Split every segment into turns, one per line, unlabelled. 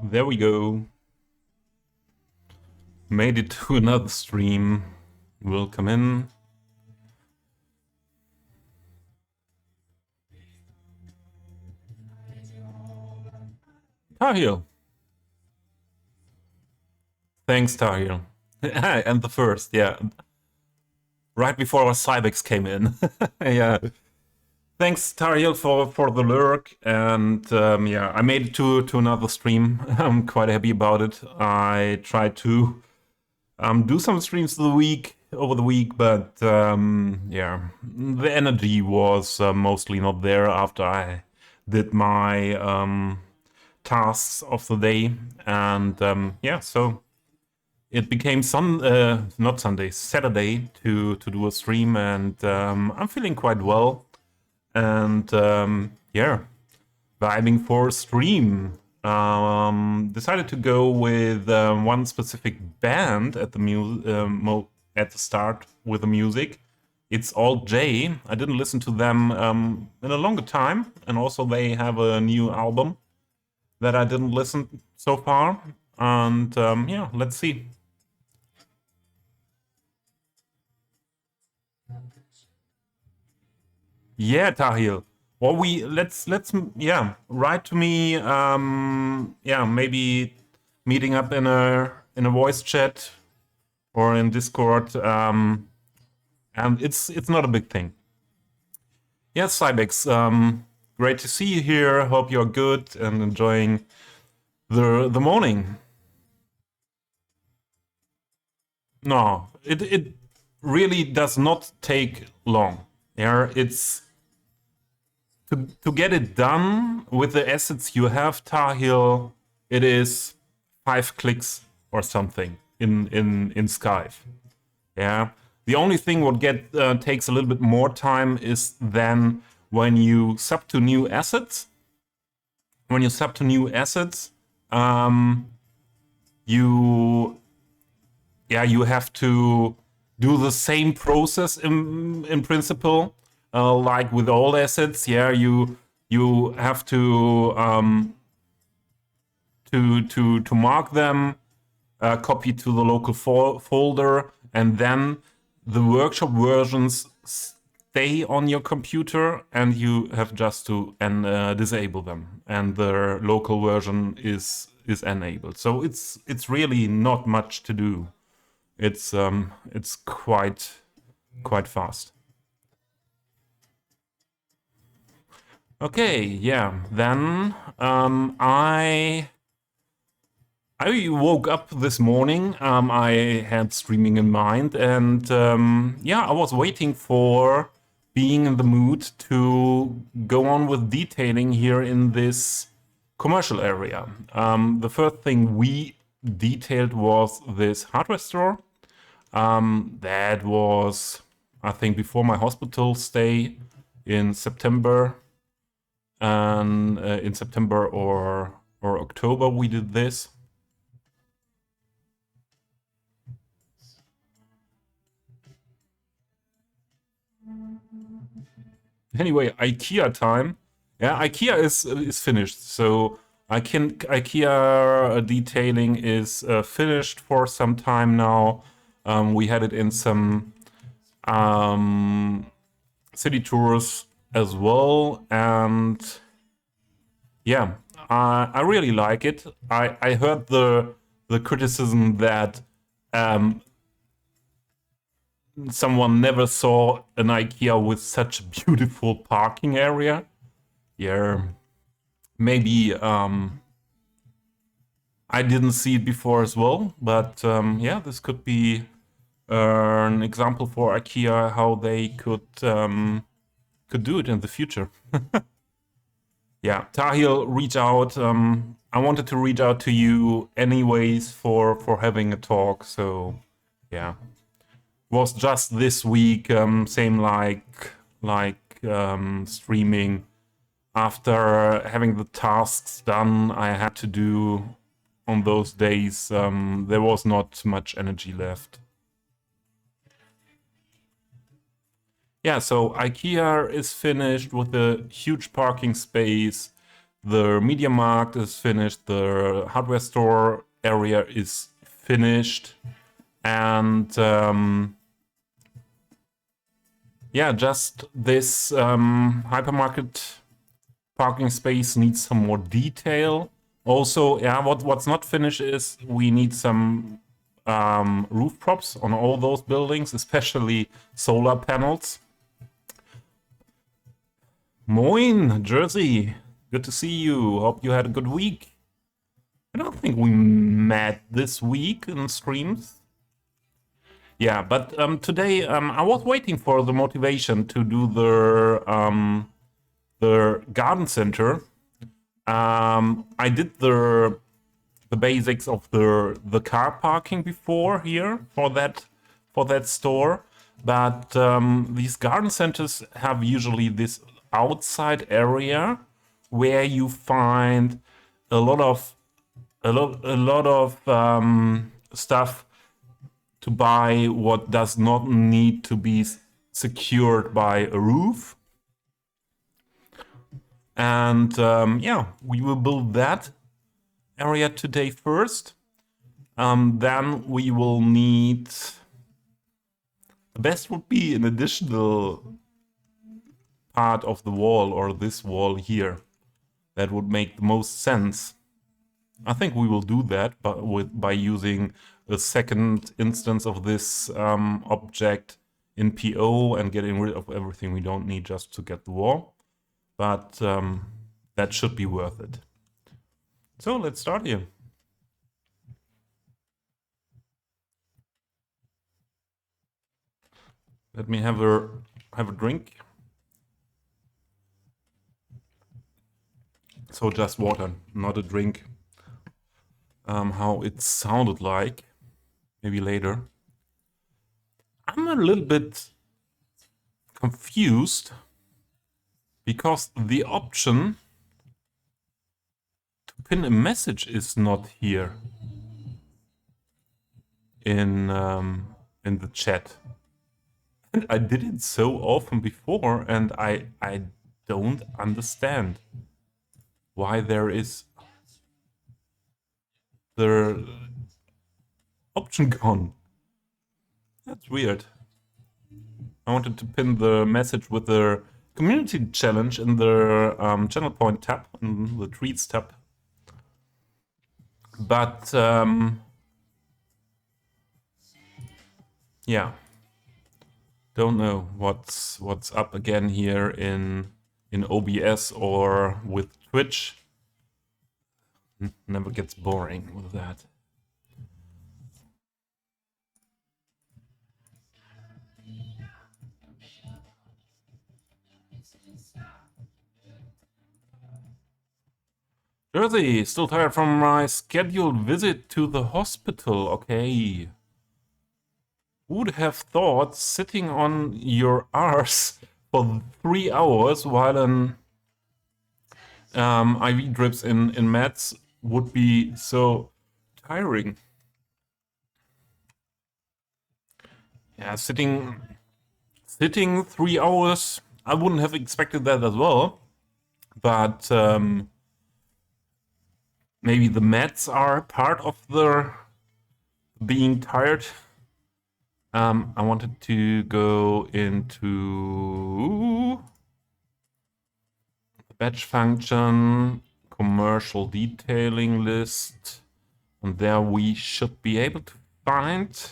There we go. Made it to another stream. Welcome in. Tahil. Thanks, Tahil. And the first, yeah. Right before our Cybex came in. Yeah. Thanks, Tahil, for the lurk. And yeah, I made it to another stream. I'm quite happy about it. I tried to do some streams over the week, but yeah, the energy was mostly not there after I did my tasks of the day, and yeah, so it became not Sunday, Saturday to do a stream, and I'm feeling quite well, and yeah, vibing for a stream. Decided to go with one specific band at at the start with the music. It's All J. I didn't listen to them in a longer time, and also they have a new album that I didn't listen so far. And yeah, let's see. Yeah, Tahil. Well, let's yeah, write to me. Yeah, maybe meeting up in a voice chat or in Discord. And it's not a big thing. Yes, Cybex. Great to see you here. Hope you're good and enjoying the morning. No, it really does not take long. Yeah, it's to get it done with the assets you have, Tahil. It is 5 clicks or something in Skype. Yeah. The only thing what takes a little bit more time is then when you sub to new assets. When you sub to new assets, you have to do the same process in principle, like with all assets. Yeah, you have to mark them, copy to the local folder, and then the workshop versions stay on your computer, and you have just to disable them, and the local version is enabled. So it's really not much to do. It's quite fast. Okay, yeah. Then I woke up this morning. I had streaming in mind, and yeah, I was waiting for being in the mood to go on with detailing here in this commercial area. The first thing we detailed was this hardware store. That was, I think, before my hospital stay in September, and in September or October we did this. Anyway, IKEA time. Yeah, IKEA is finished. So IKEA detailing is finished for some time now. We had it in some city tours as well, and yeah, I really like it. I heard the criticism that someone never saw an IKEA with such a beautiful parking area. Yeah, maybe I didn't see it before as well, but yeah, this could be an example for IKEA how they could do it in the future. Yeah, Tahil, reach out. I wanted to reach out to you anyways for having a talk. So yeah, was just this week, same like streaming. After having the tasks done I had to do on those days, there was not much energy left. Yeah, so IKEA is finished with a huge parking space. The Media Markt is finished. The hardware store area is finished. And yeah, just this hypermarket parking space needs some more detail. Also, yeah, what's not finished is we need some roof props on all those buildings, especially solar panels. Moin, Jersey. Good to see you. Hope you had a good week. I don't think we met this week in streams. Yeah, but today I was waiting for the motivation to do the garden center. I did the basics of the car parking before here for that store, but these garden centers have usually this outside area where you find a lot of stuff to buy what does not need to be secured by a roof. And yeah, we will build that area today first. Then we will need, the best would be an additional part of the wall, or this wall here. That would make the most sense. I think we will do that by using a second instance of this object in PO and getting rid of everything we don't need just to get the wall. But that should be worth it. So let's start here. Let me have a drink. So just water, not a drink. How it sounded like, maybe later. I'm a little bit confused because the option to pin a message is not here in the chat. And I did it so often before, and I don't understand why there is the option gone. That's weird. I wanted to pin the message with the community challenge in the channel point tab, in the tweets tab. But yeah, don't know what's up again here in OBS or with Twitch. Never gets boring with that. Jersey, still tired from my scheduled visit to the hospital. Okay. Would have thought sitting on your arse for 3 hours while an IV drips in meds would be so tiring. Yeah, sitting 3 hours, I wouldn't have expected that as well. But maybe the meds are part of the being tired. I wanted to go into the batch function, commercial detailing list, and there we should be able to find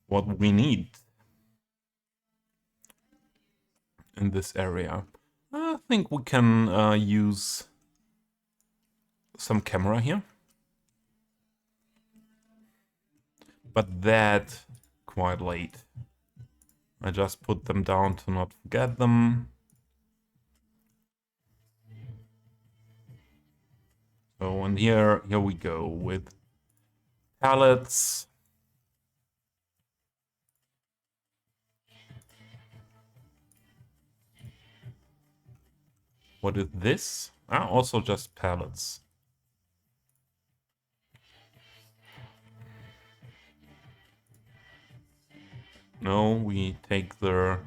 what we need in this area. I think we can use some camera here, but that quite late. I just put them down to not forget them. So, and here we go with pallets. What is this? Also just pallets. No, we take the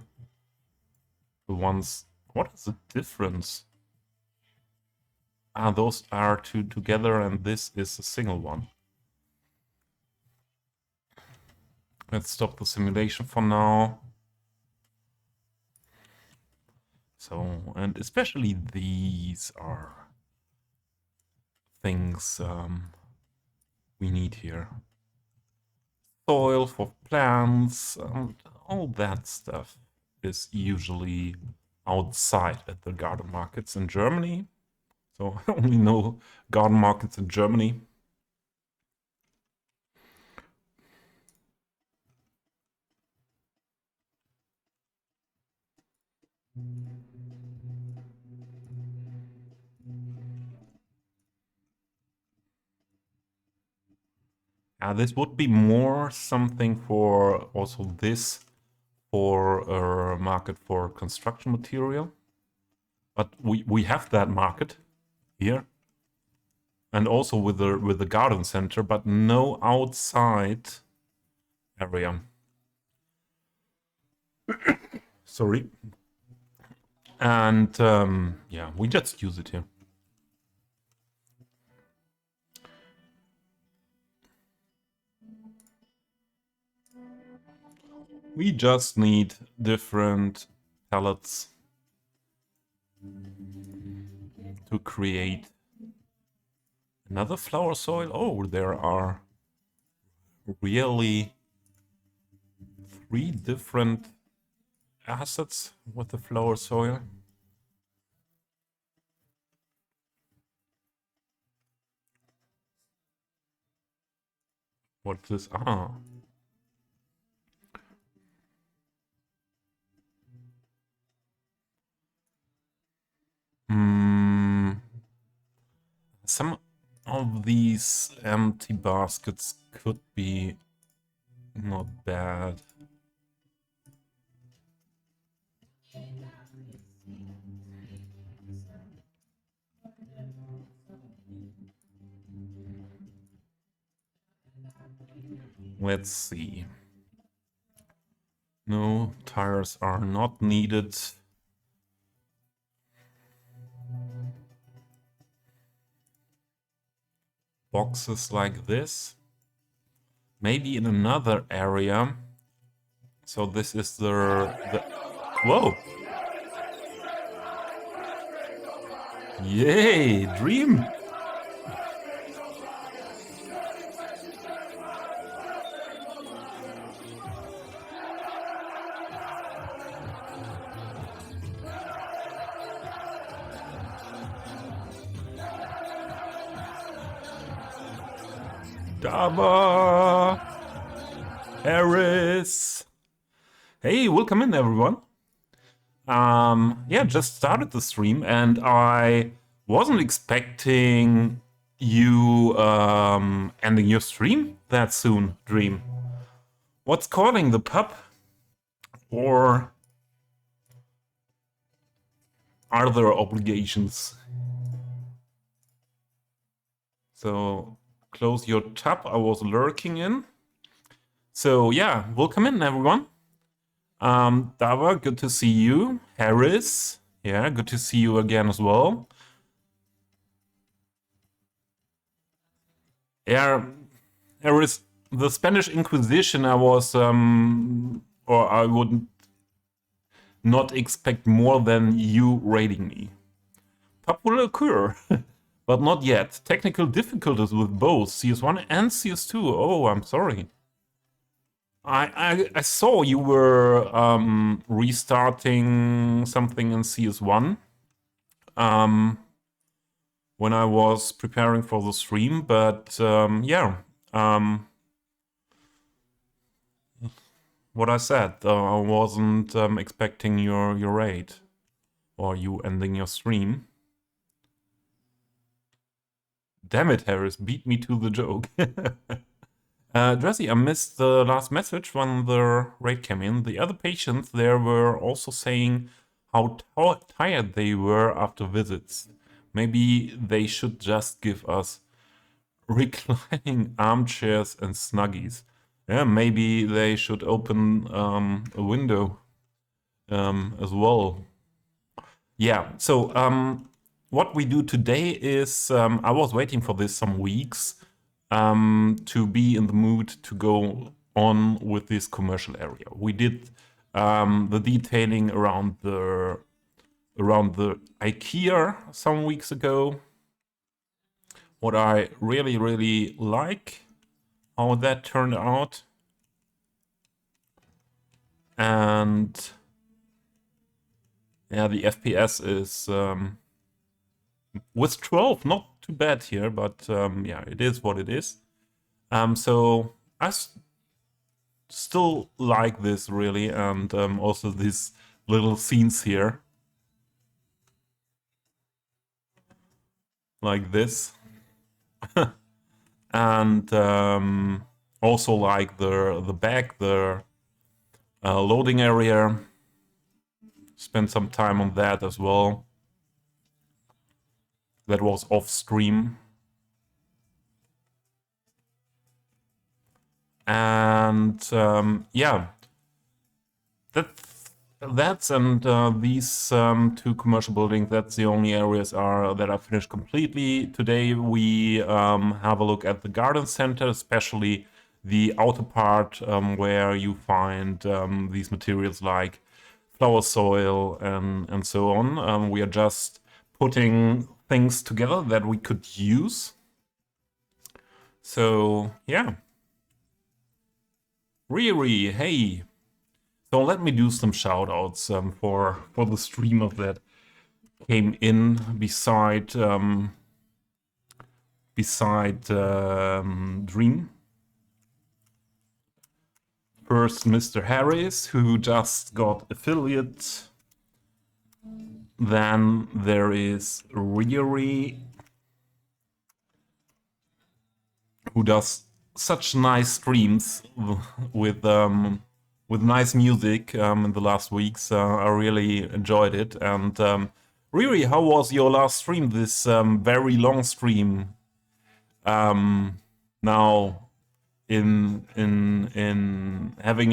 ones. What is the difference? those are two together, and this is a single one. Let's stop the simulation for now. So, and especially these are things we need here. Soil for plants, all that stuff is usually outside at the garden markets in Germany. So I only know garden markets in Germany. This would be more something for also this for a market for construction material. But we have that market here. And also with the garden center, but no outside area. Sorry. And yeah, we just use it here. We just need different pellets to create another flower soil. Oh, there are really 3 different assets with the flower soil. What's this? Some of these empty baskets could be not bad. Let's see. No, tires are not needed. Boxes like this. Maybe in another area. So this is the... Whoa! Yay! Dream! Dava! Harris! Hey, welcome in everyone. Yeah, just started the stream and I wasn't expecting you ending your stream that soon, Dream. What's calling the pup? Or are there obligations? So close your tab, I was lurking in. So yeah, welcome in everyone. Dava, good to see you. Harris, yeah, good to see you again as well. Yeah, Harris, the Spanish Inquisition, I was, or I would not expect more than you raiding me. Pub will occur, but not yet. Technical difficulties with both CS1 and CS2. Oh, I'm sorry. I saw you were restarting something in CS1 when I was preparing for the stream, but yeah, what I said, I wasn't expecting your raid or you ending your stream. Damn it, Harris, beat me to the joke. Dressy, I missed the last message when the raid came in. The other patients there were also saying how tired they were after visits. Maybe they should just give us reclining armchairs and snuggies. Yeah, maybe they should open a window as well. Yeah, so what we do today is, I was waiting for this some weeks to be in the mood to go on with this commercial area. We did the detailing around the IKEA some weeks ago. What I really like how that turned out. And yeah, the FPS is with 12 not too bad here, but yeah, it is what it is. So I still like this really, and also these little scenes here, like this, and also like the back, the loading area. Spent some time on that as well. That was off stream. And yeah, that's and these two commercial buildings, that's the only areas that I finished completely. Today we have a look at the garden center, especially the outer part where you find these materials like flower soil and so on. We are just putting things together that we could use. So yeah. Riri, hey. So let me do some shout outs for the streamer that came in beside Dream. First, Mr. Harris, who just got affiliate. Then there is Riri, who does such nice streams with nice music in the last weeks. I really enjoyed it. And Riri, how was your last stream? This very long stream. Now in having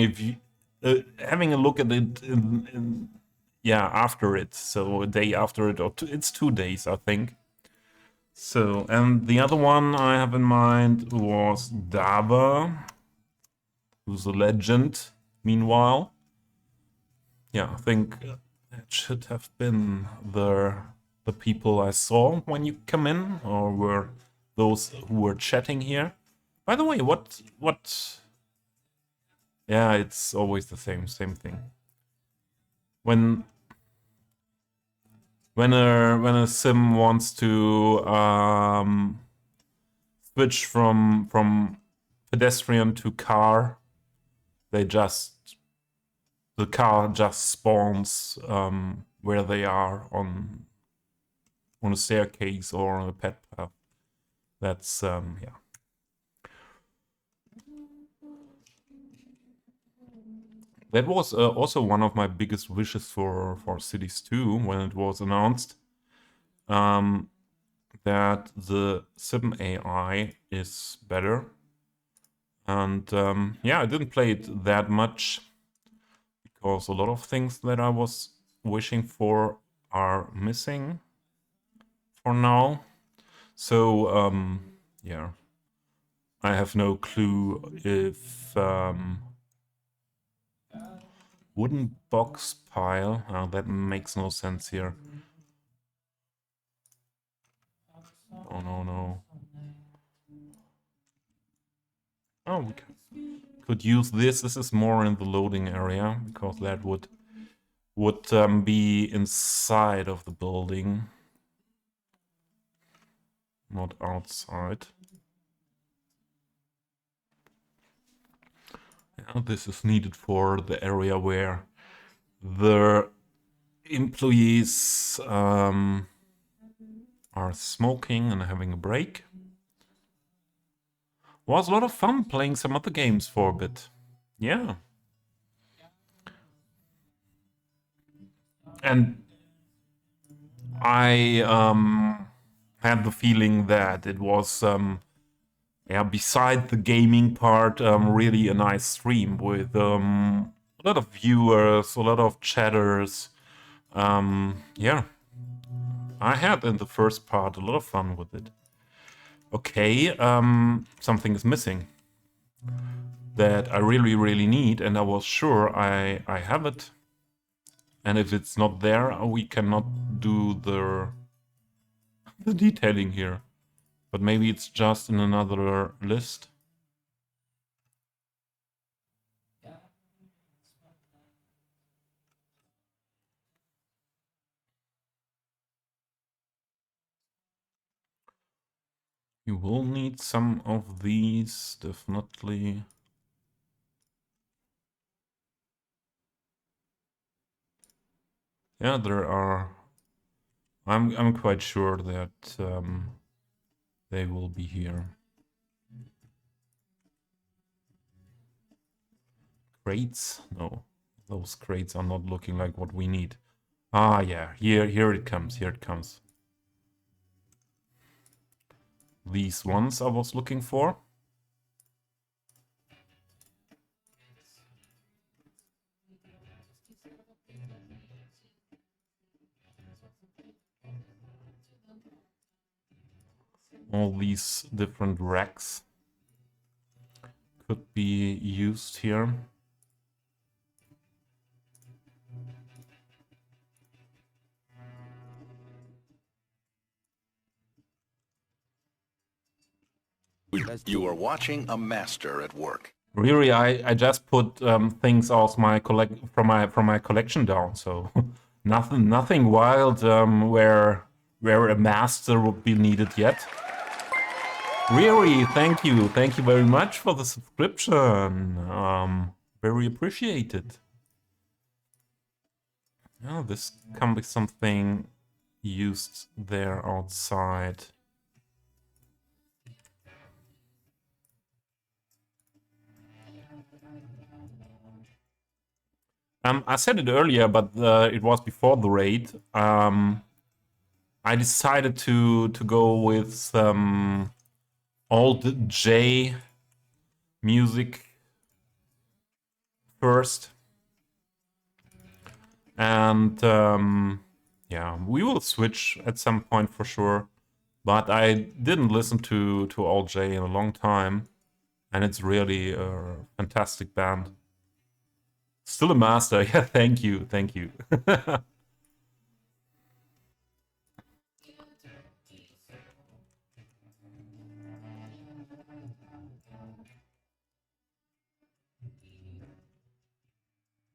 having a look at it yeah, after it, so a day after it, or it's 2 days, I think. So, and the other one I have in mind was Dava, who's a legend. Meanwhile, yeah, I think that should have been the people I saw when you come in, or were those who were chatting here. By the way, what? Yeah, it's always the same thing. When a sim wants to switch from pedestrian to car, the car just spawns where they are on a staircase or on a pet path. That's yeah. That was also one of my biggest wishes for Cities 2 when it was announced. That the sim AI is better. And yeah, I didn't play it that much because a lot of things that I was wishing for are missing for now. So yeah, I have no clue if wooden box pile. That makes no sense here. Oh no. Oh, we could use this. This is more in the loading area because that would be inside of the building, not outside. Yeah, this is needed for the area where the employees are smoking and having a break. Was a lot of fun playing some other games for a bit. Yeah. And I had the feeling that it was yeah, beside the gaming part, really a nice stream with a lot of viewers, a lot of chatters. Yeah. I had in the first part a lot of fun with it. Okay, something is missing that I really, really need, and I was sure I have it. And if it's not there, we cannot do the detailing here. But maybe it's just in another list. You will need some of these, definitely. Yeah, there are. I'm quite sure that they will be here. Crates? No, those crates are not looking like what we need. Ah, yeah, here it comes, here it comes. These ones I was looking for. All these different racks could be used here.
You are watching a master at work.
Really, I just put things aus my from my collection down, so nothing wild where a master would be needed yet. Riri, thank you very much for the subscription. Very appreciated. Oh, this can be something used there outside. I said it earlier, but it was before the raid. I decided to go with some old J music first, and yeah, we will switch at some point for sure. But I didn't listen to old J in a long time, and it's really a fantastic band. Still a master, yeah. Thank you.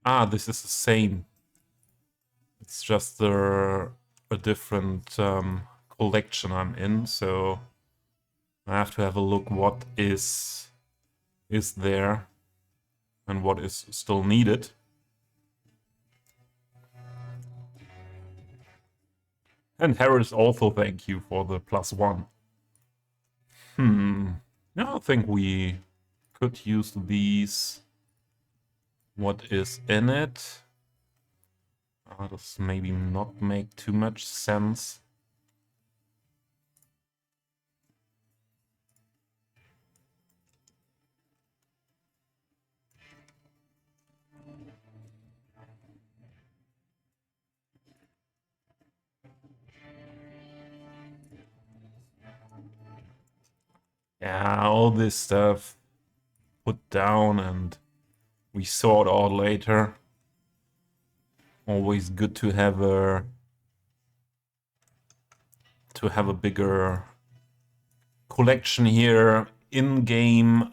Ah, this is the same. It's just a different collection I'm in, so I have to have a look what is there and what is still needed. And Harris also thank you for the +1. Yeah, I think we could use these. What is in it? Does maybe not make too much sense. Yeah, all this stuff put down and we sort out later. Always good to have a bigger collection here in game,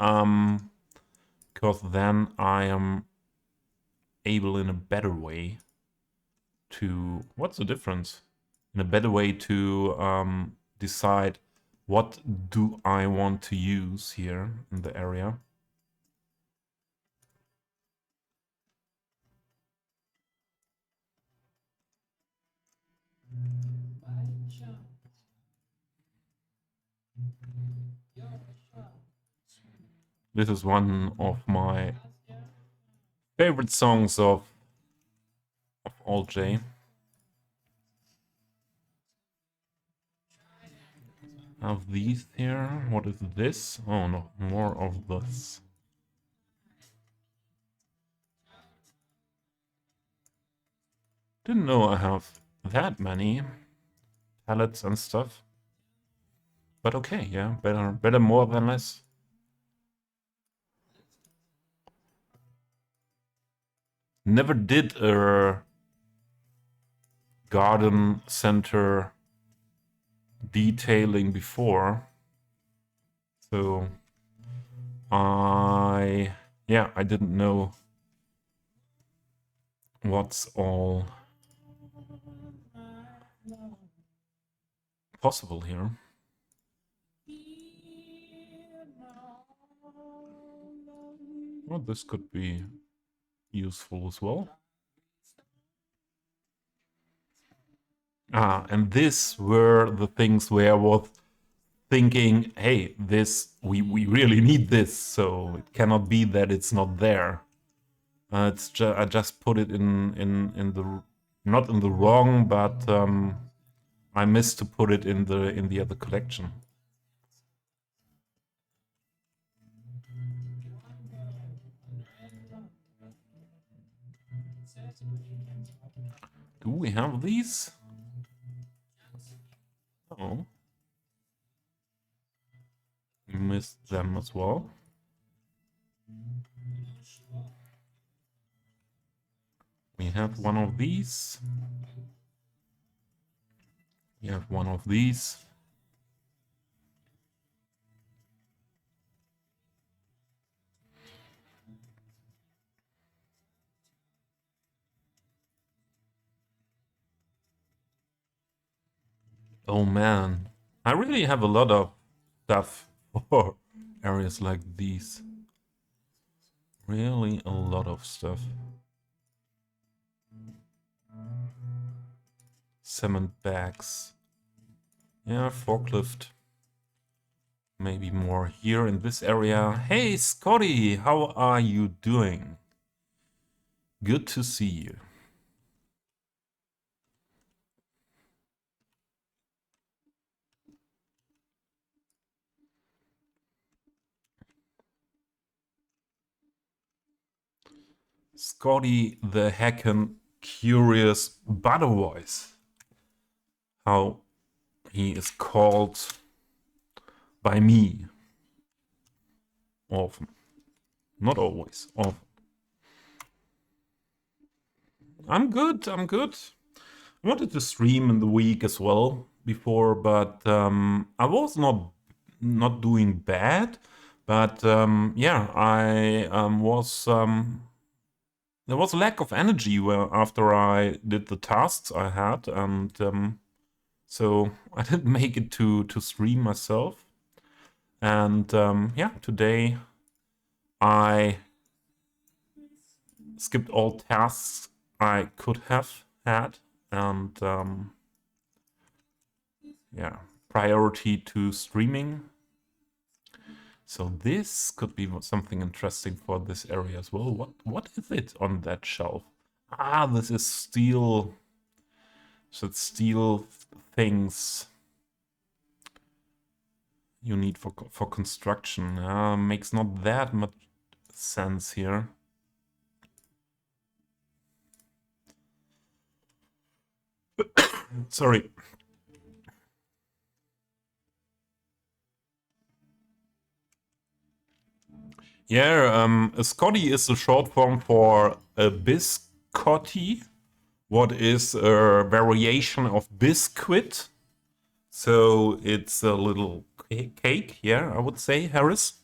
because then I am able in a better way to, what's the difference? In a better way to decide what do I want to use here in the area. This is one of my favorite songs of All J. Have these here. What is this? Oh no, more of this. Didn't know I have that many. pallets and stuff. But okay, yeah, better more than less. Never did a garden center detailing before, so I didn't know what's all possible here. Well, this could be useful as well. And this were the things where I was thinking, hey, we really need this, so it cannot be that it's not there. I just put it in the, not in the wrong, but I missed to put it in the other collection. Do we have these? Oh. We missed them as well. We have one of these. We have one of these. Oh man, I really have a lot of stuff for areas like these. Really a lot of stuff. Cement bags. Yeah, forklift. Maybe more here in this area. Hey Scotty, how are you doing? Good to see you. Scotty the heckin' curious butter voice. How he is called by me. Often. Not always, often. I'm good, I'm good. I wanted to stream in the week as well before, but I was not doing bad. But yeah, I was there was a lack of energy after I did the tasks I had, and so I didn't make it to stream myself. And yeah, today I skipped all tasks I could have had, and yeah, priority to streaming. So this could be something interesting for this area as well. What is it on that shelf? Ah, this is steel. So it's steel things you need for construction. Makes not that much sense here. Sorry. Yeah, a Scotty is the short form for a biscotti, what is a variation of biscuit. So it's a little cake, yeah, I would say, Harris.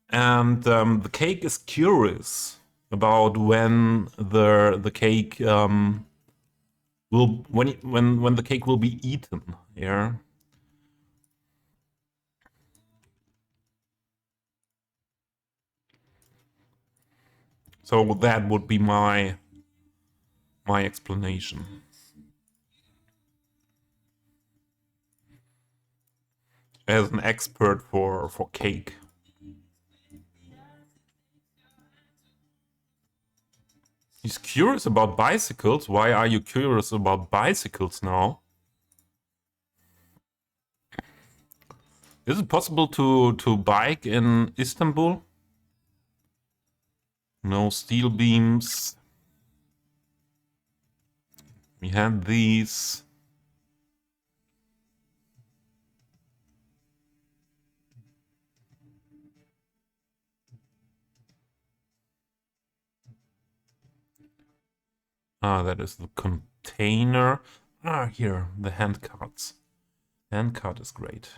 And the cake is curious about when the cake will when the cake will be eaten, yeah. So that would be my explanation. As an expert for cake. He's curious about bicycles. Why are you curious about bicycles now? Is it possible to bike in Istanbul? No steel beams. We have these. Ah, that is the container. Ah, here, the hand cards. Hand card is great.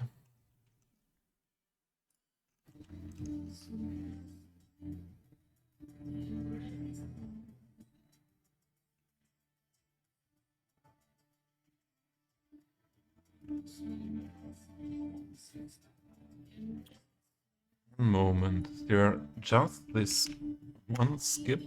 One moment. Is there just this one skip?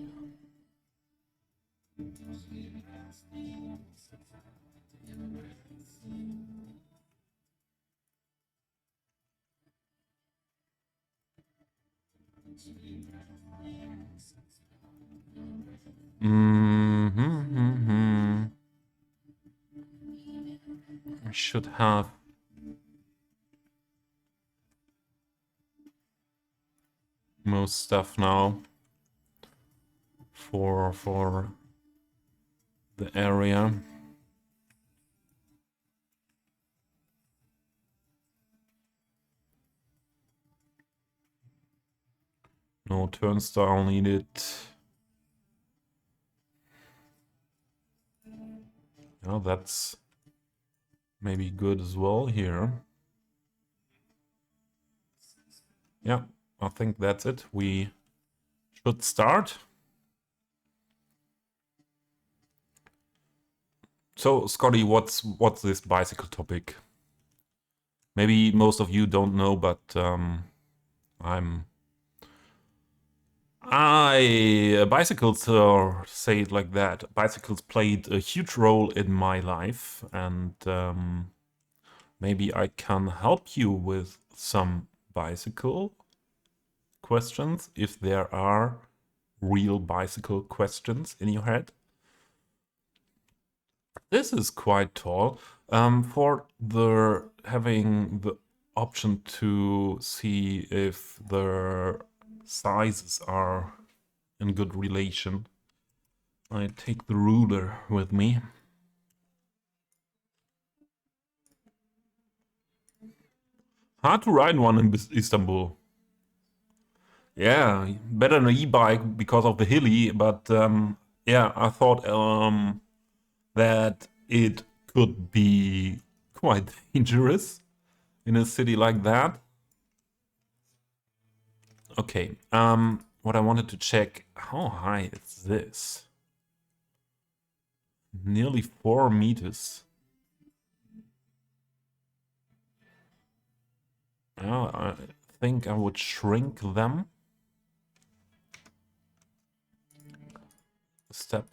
I should have most stuff now for the area. No turnstile needed. Yeah, that's maybe good as well here. Yeah, I think that's it. We should start. So, Scotty, what's this bicycle topic? Maybe most of you don't know, but bicycles, or say it like that, bicycles played a huge role in my life, and maybe I can help you with some bicycle questions if there are real bicycle questions in your head. This is quite tall. For the having the option to see if the sizes are in good relation, I take the ruler with me. Hard to ride one in Istanbul. Yeah, better an e-bike because of the hilly, but yeah, I thought that it could be quite dangerous in a city like that. Okay, what I wanted to check, how high is this? Nearly 4 meters. Oh, I think I would shrink them a step.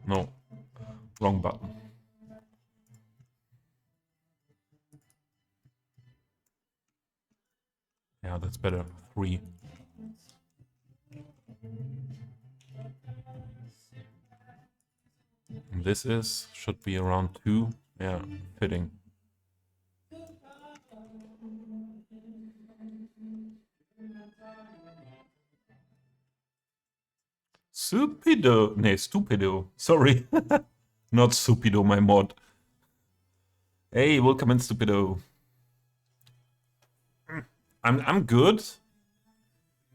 No, wrong button. Yeah, that's better. 3. And this should be around 2. Yeah, fitting. Stupido. Nee, stupido. Sorry. Not stupido, my mod. Hey, welcome in, stupido. I'm good.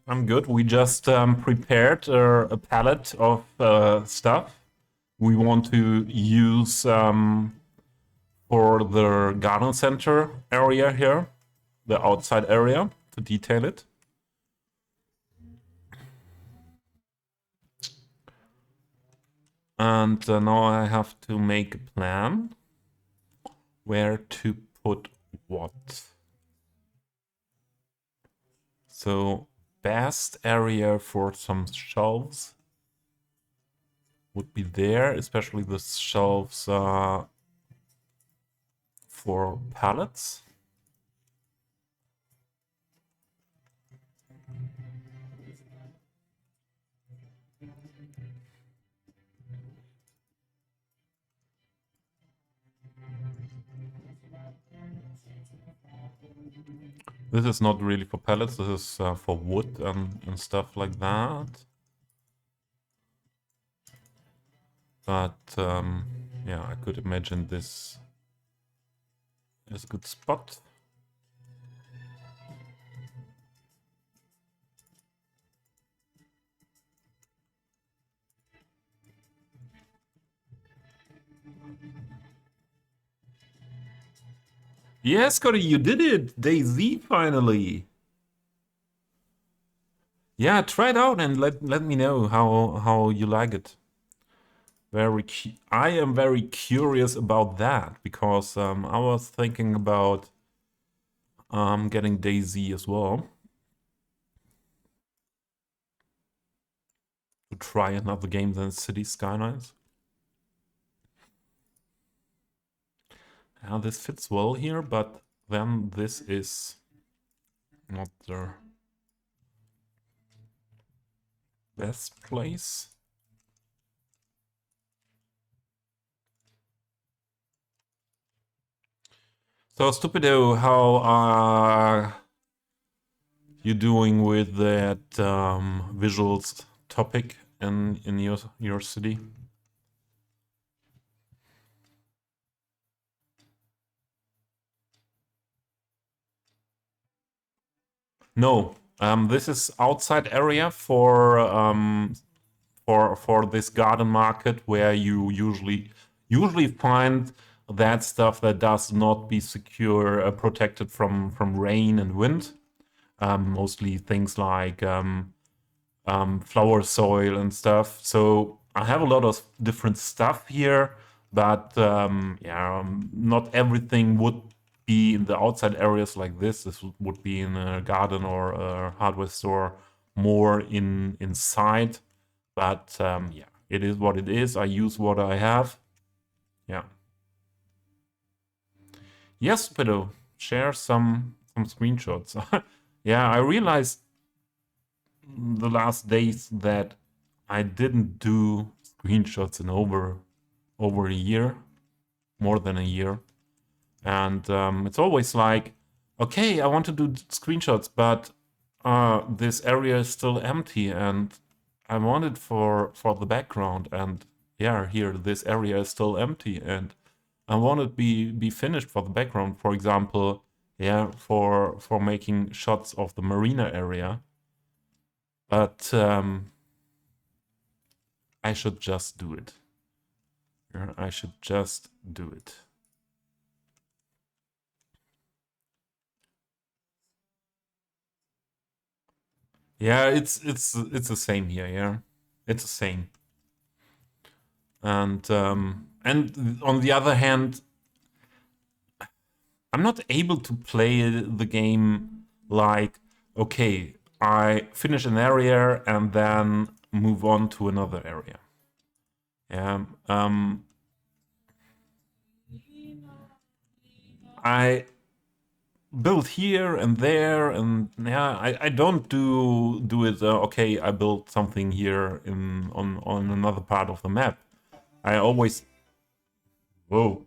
I'm good. We just prepared a palette of stuff we want to use for the garden center area here, the outside area, to detail it. And now I have to make a plan where to put what. So best area for some shelves would be there, especially the shelves for pallets. This is not really for pallets, this is for wood and stuff like that. But yeah, I could imagine this as a good spot. Yes, Scotty, you did it! DayZ finally! Yeah, try it out and let me know how you like it. I am very curious about that because I was thinking about getting DayZ as well to try another game than City Skylines. Now this fits well here, but then this is not the best place. So Stupido, how are you doing with that visuals topic in your city? No, this is outside area for this garden market where you usually find that stuff that does not be secure protected from rain and wind. Mostly things like flower soil and stuff. So I have a lot of different stuff here, but yeah, not everything would be in the outside areas like this. This would be in a garden or a hardware store, more inside. But yeah, it is what it is. I use what I have. Yeah. Yes, Pedo, share some screenshots. Yeah, I realized the last days that I didn't do screenshots in over a year, more than a year, and it's always like, okay, I want to do screenshots, but this area is still empty, and I want it for the background, and yeah, here this area is still empty, and I want it be finished for the background. For example, yeah, for making shots of the marina area, but I should just do it. I should just do it. Yeah, it's the same here. Yeah, it's the same. And on the other hand, I'm not able to play the game like, okay, I finish an area and then move on to another area. Yeah. I build here and there, and yeah, I don't do it. Okay, I built something here on another part of the map. I always whoa,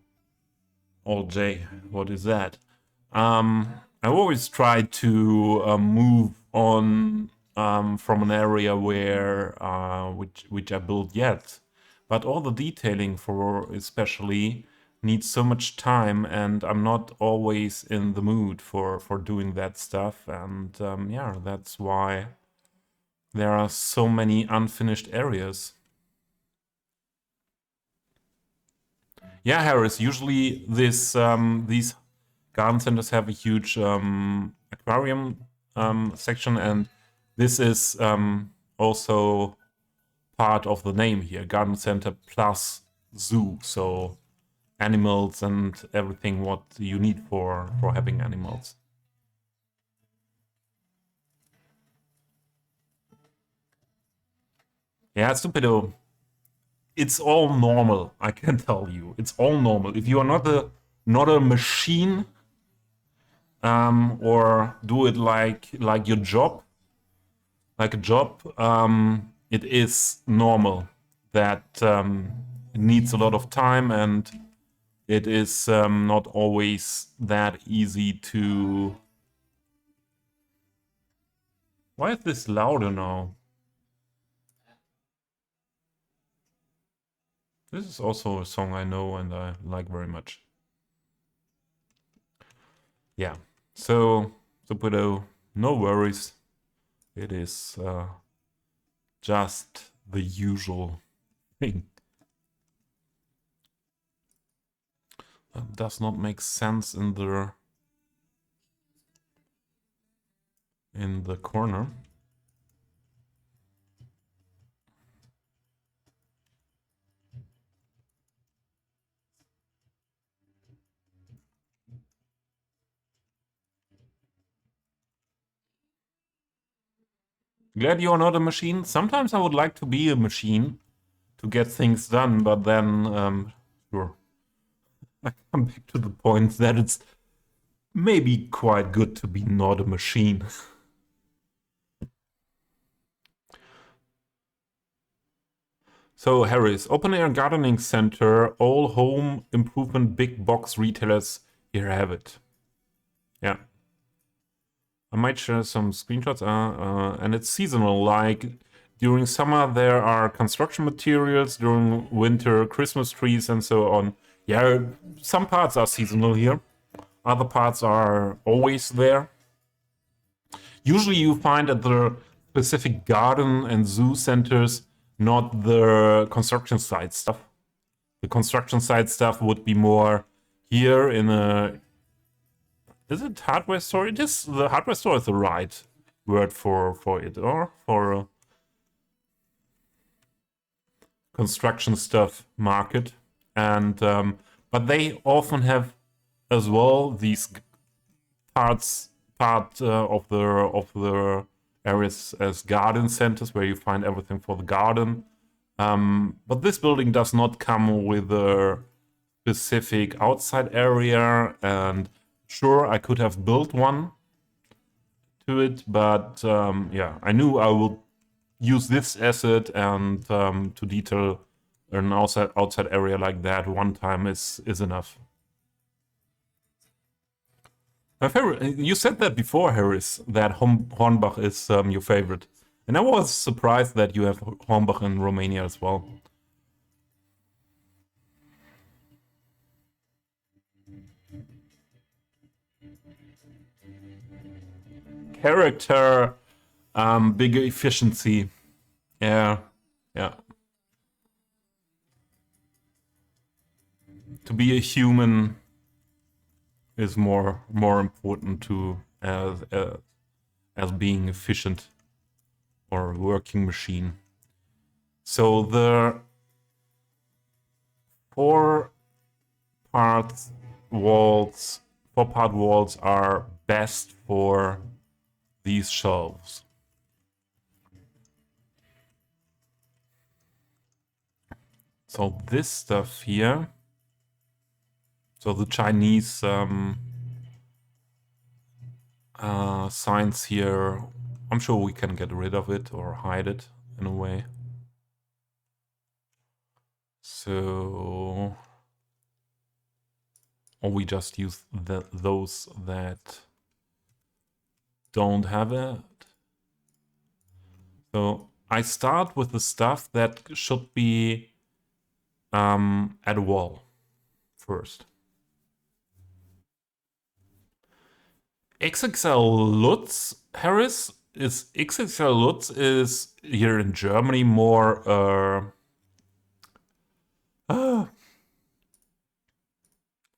all J, what is that? I always try to move on from an area where which I built yet, but all the detailing for especially needs so much time, and I'm not always in the mood for doing that stuff, and yeah, that's why there are so many unfinished areas. Yeah, Harris. Usually, these garden centers have a huge aquarium section, and this is also part of the name here: garden center plus zoo. So animals and everything what you need for having animals. Yeah, stupido. It's all normal. I can tell you, it's all normal. If you are not a machine or do it like your job, like a job, it is normal that it needs a lot of time, and it is not always that easy to. Why is this louder now? This is also a song I know and I like very much. Yeah. So, Stupido, no worries. It is just the usual thing. That does not make sense in the in the corner. Glad you're not a machine. Sometimes I would like to be a machine to get things done, but then, sure. I come back to the point that it's maybe quite good to be not a machine. So, Harris, Open Air Gardening Center, all home improvement big box retailers, here have it. Yeah. I might share some screenshots, and it's seasonal. Like during summer, there are construction materials, during winter, Christmas trees, and so on. Yeah, some parts are seasonal here, other parts are always there. Usually, you find at the specific garden and zoo centers, not the construction site stuff. The construction site stuff would be more here in a. Is it hardware store? It is. The hardware store is the right word for it, or for a construction stuff market. And but they often have as well these part of the areas as garden centers where you find everything for the garden. But this building does not come with a specific outside area, and sure, I could have built one to it, but yeah, I knew I would use this asset, and to detail an outside area like that one time is enough. You said that before, Harris, that Hornbach is your favorite. And I was surprised that you have Hornbach in Romania as well. Character, bigger efficiency. Yeah, yeah. To be a human is more important to as being efficient or a working machine. So the four-part walls are best for these shelves. So this stuff here, so the Chinese signs here, I'm sure we can get rid of it or hide it in a way. So, or we just use those that don't have it. So I start with the stuff that should be at a wall first. XXL Lutz, Harris, is XXL Lutz is here in Germany more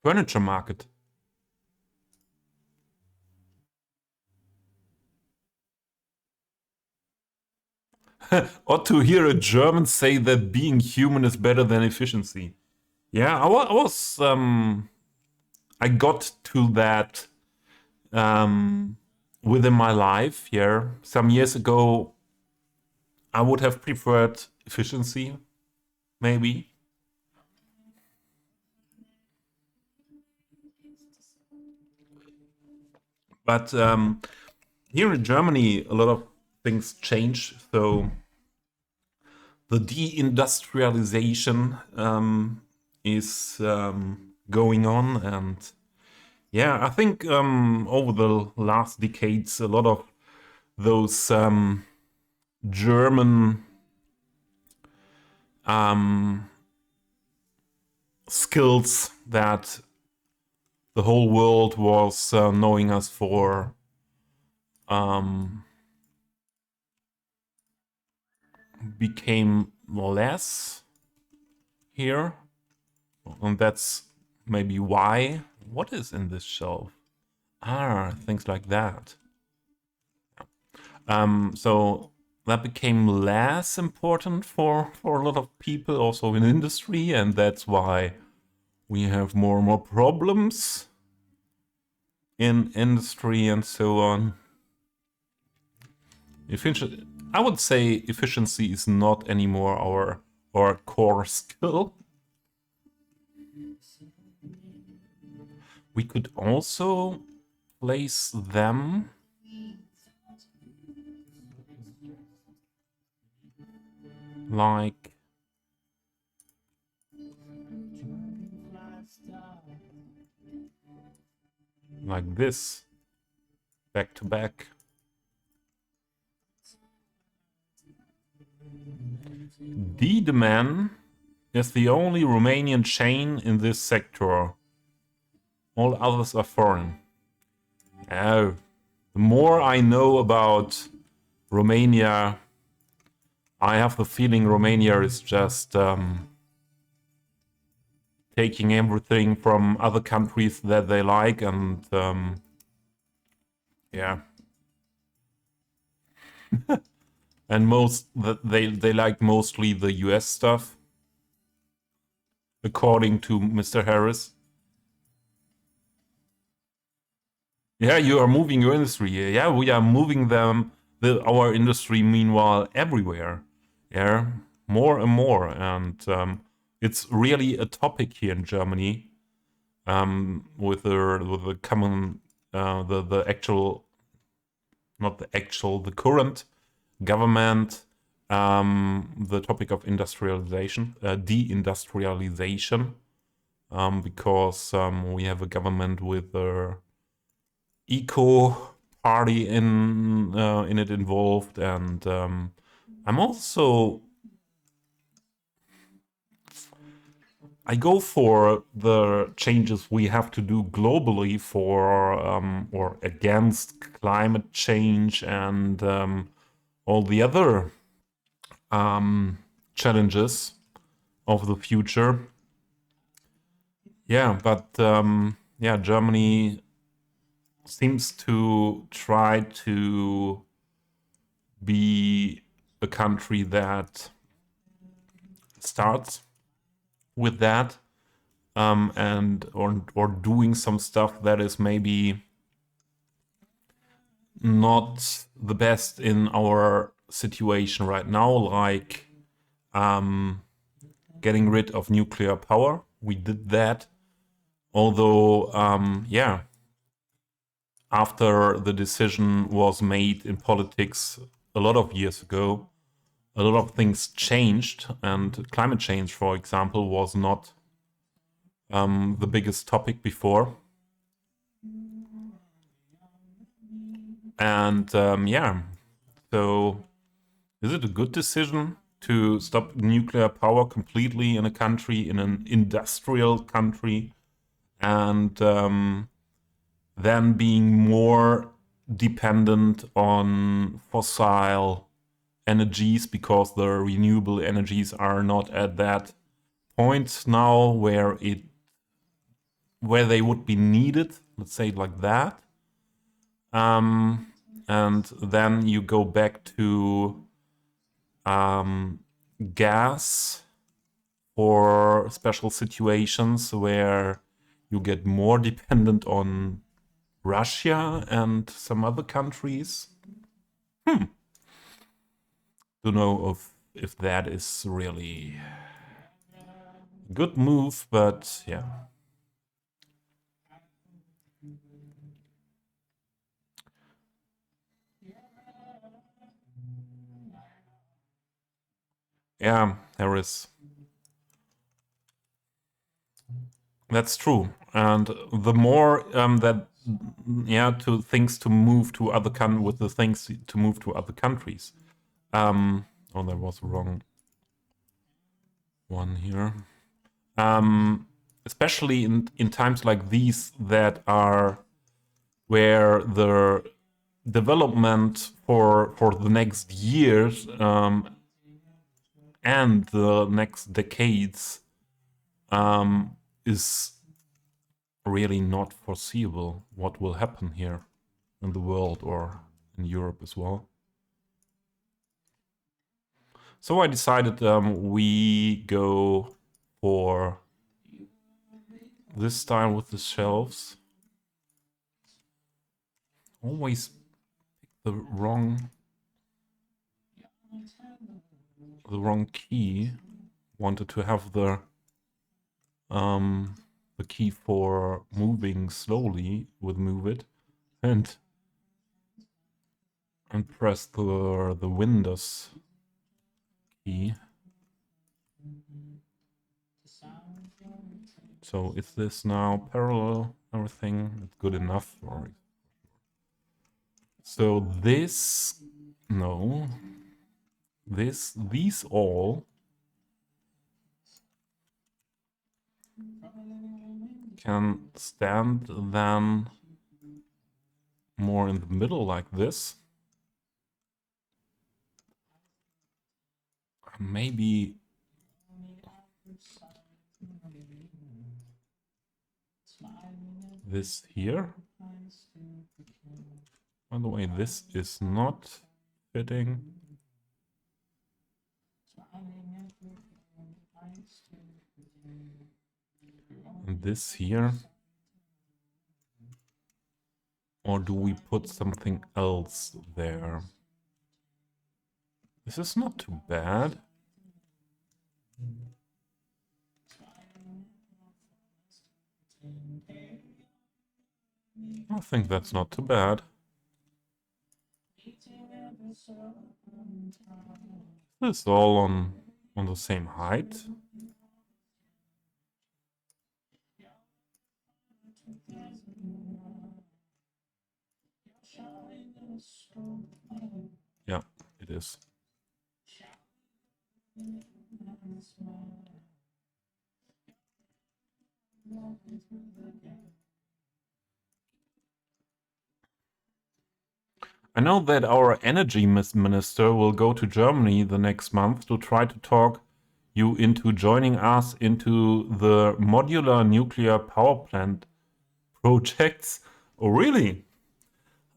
furniture market. Or to hear a German say that being human is better than efficiency. Yeah, I was I got to that within my life. Yeah, some years ago, I would have preferred efficiency, maybe. But here in Germany, a lot of things change. So the deindustrialization is going on, and yeah, I think over the last decades, a lot of those German skills that the whole world was knowing us for became less here, and that's maybe why. What is in this shelf? Things like that. So that became less important for a lot of people also in industry, and that's why we have more and more problems in industry and so on. I would say efficiency is not anymore our core skill. We could also place them like this, back to back. Deatailing is the only Romanian chain in this sector. All others are foreign. The more I know about Romania, I have the feeling Romania is just taking everything from other countries that they like, and yeah. And they like mostly the US stuff, according to Mr. Harris. Yeah, you are moving your industry. Yeah, we are moving our industry meanwhile everywhere. Yeah, more and more, and it's really a topic here in Germany. With the common the actual, not the actual, the current government, the topic of industrialization, deindustrialization, because we have a government with the eco party in it involved, and I'm also I go for the changes we have to do globally for or against climate change and all the other challenges of the future. Yeah, but yeah, Germany seems to try to be a country that starts with that, and or doing some stuff that is maybe not the best in our situation right now, like getting rid of nuclear power. We did that, although yeah, after the decision was made in politics a lot of years ago, a lot of things changed, and climate change, for example, was not the biggest topic before. And yeah, so is it a good decision to stop nuclear power completely in a country, in an industrial country, and then being more dependent on fossil energies because the renewable energies are not at that point now where they would be needed, let's say it like that. And then you go back to gas for special situations where you get more dependent on Russia and some other countries. Don't know if that is really a good move, but yeah. Yeah, there is. That's true. And the more that, yeah, to things to move to other with the things to move to other countries. Oh, there was a wrong one here. Especially in times like these that are where the development for the next years and the next decades is really not foreseeable what will happen here in the world or in Europe as well. So I decided we go for this style with the shelves. Always pick the wrong key. Wanted to have the key for moving slowly with move it, and press the Windows key. So is this now parallel? Everything is good enough for it. So this, no, these all can stand then more in the middle like this. Maybe this here. By the way, this is not fitting. And this here. Or do we put something else there? This is not too bad. I think that's not too bad. This is all on the same height. Yeah, it is. I know that our energy minister will go to Germany the next month to try to talk you into joining us into the modular nuclear power plant projects. Oh, really?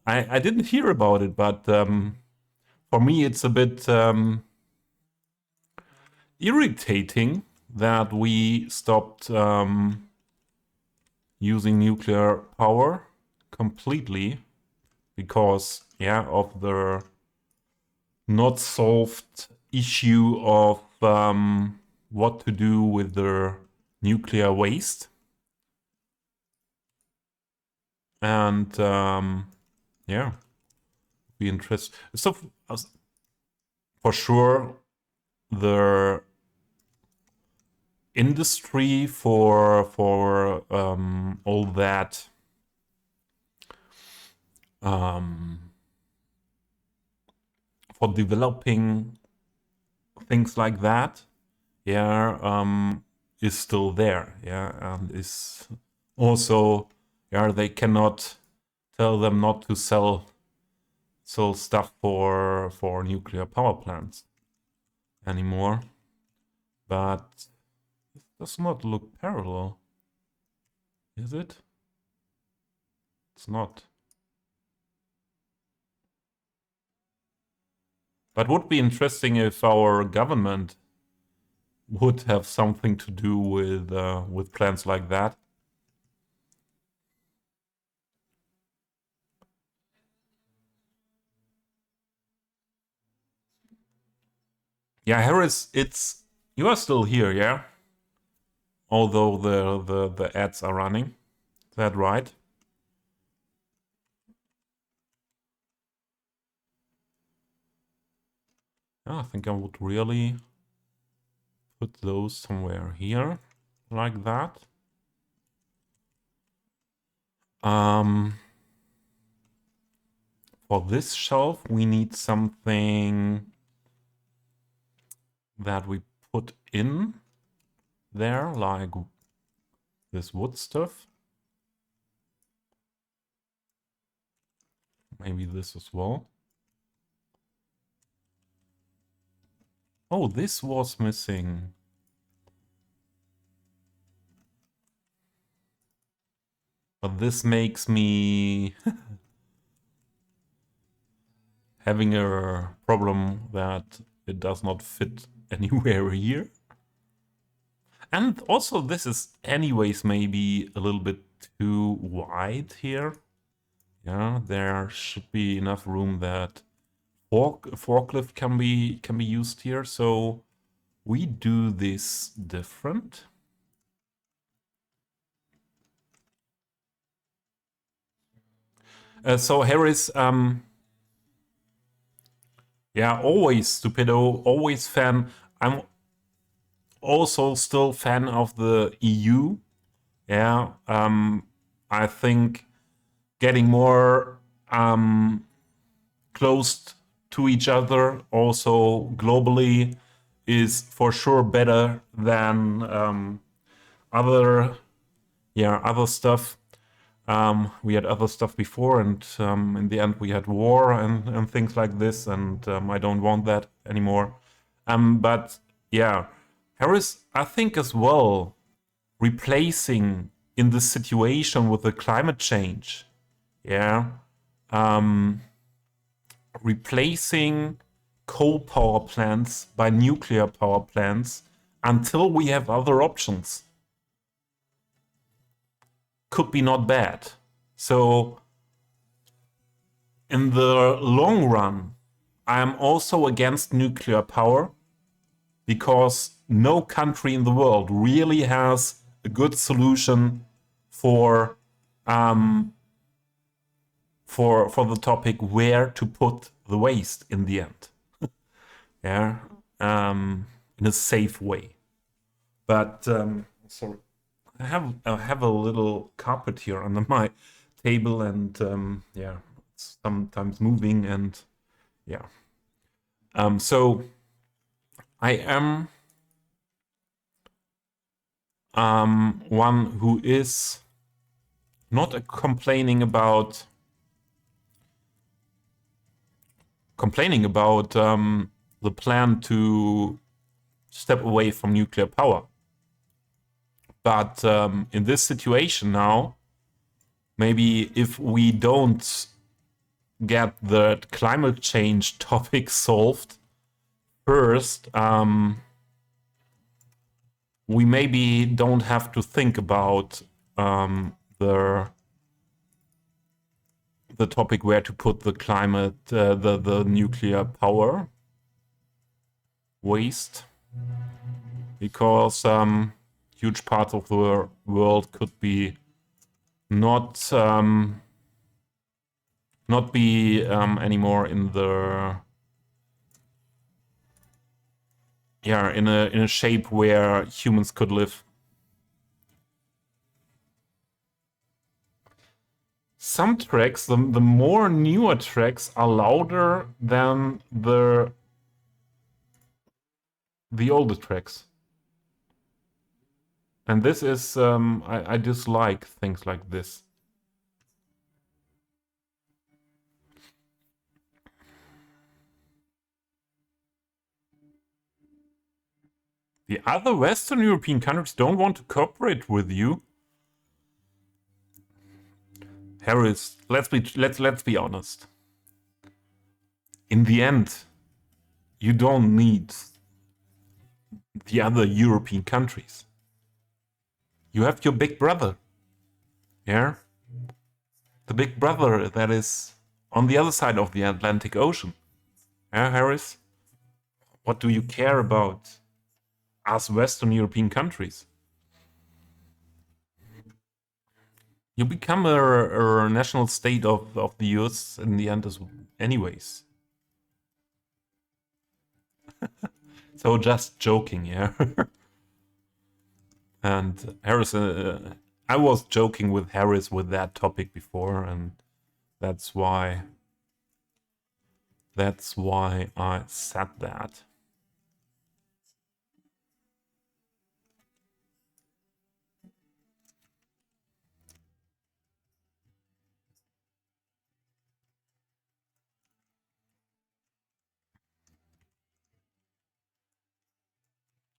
I didn't hear about it, but for me it's a bit irritating that we stopped using nuclear power completely because, yeah, of the not solved issue of what to do with the nuclear waste. And yeah, be interested. So for sure, the industry for all that for developing things like that, yeah, is still there, yeah, and is also, yeah, they cannot tell them not to sell stuff for nuclear power plants anymore. But it does not look parallel, is it? It's not. But would be interesting if our government would have something to do with plans like that. Yeah, Harris, it's you are still here, yeah? Although the ads are running. Is that right? Yeah, I think I would really put those somewhere here, like that. For this shelf, we need something that we put in there, like this wood stuff. Maybe this as well. Oh, this was missing. But this makes me having a problem that it does not fit anywhere here. And also this is anyways maybe a little bit too wide here. Yeah, there should be enough room that forklift can be used here. So we do this different. So Harris, yeah, always Stupido, always fan. I'm also still fan of the EU. Yeah, I think getting more close to each other, also globally, is for sure better than other stuff. We had other stuff before, and in the end we had war and things like this, and I don't want that anymore. But yeah, Harris, I think as well, replacing in this situation with the climate change, yeah, replacing coal power plants by nuclear power plants until we have other options could be not bad. So in the long run, I am also against nuclear power because no country in the world really has a good solution for the topic where to put the waste in the end. Yeah, in a safe way. But sorry, I have a little carpet here under my table, and yeah, it's sometimes moving, and yeah. So I am one who is not complaining about the plan to step away from nuclear power. But in this situation now, maybe if we don't get the climate change topic solved first, we maybe don't have to think about the topic where to put the climate, the nuclear power waste, because huge parts of the world could be not be anymore in the in a shape where humans could live. Some tracks, the more newer tracks, are louder than the older tracks. And this is, I dislike things like this. The other Western European countries don't want to cooperate with you. Harris, let's be honest. In the end, you don't need the other European countries. You have your big brother. Yeah? The big brother that is on the other side of the Atlantic Ocean. Yeah, Harris? What do you care about us Western European countries? You become a national state of the US in the end as anyways. So just joking, yeah. And Harris, I was joking with Harris with that topic before, and that's why I said that.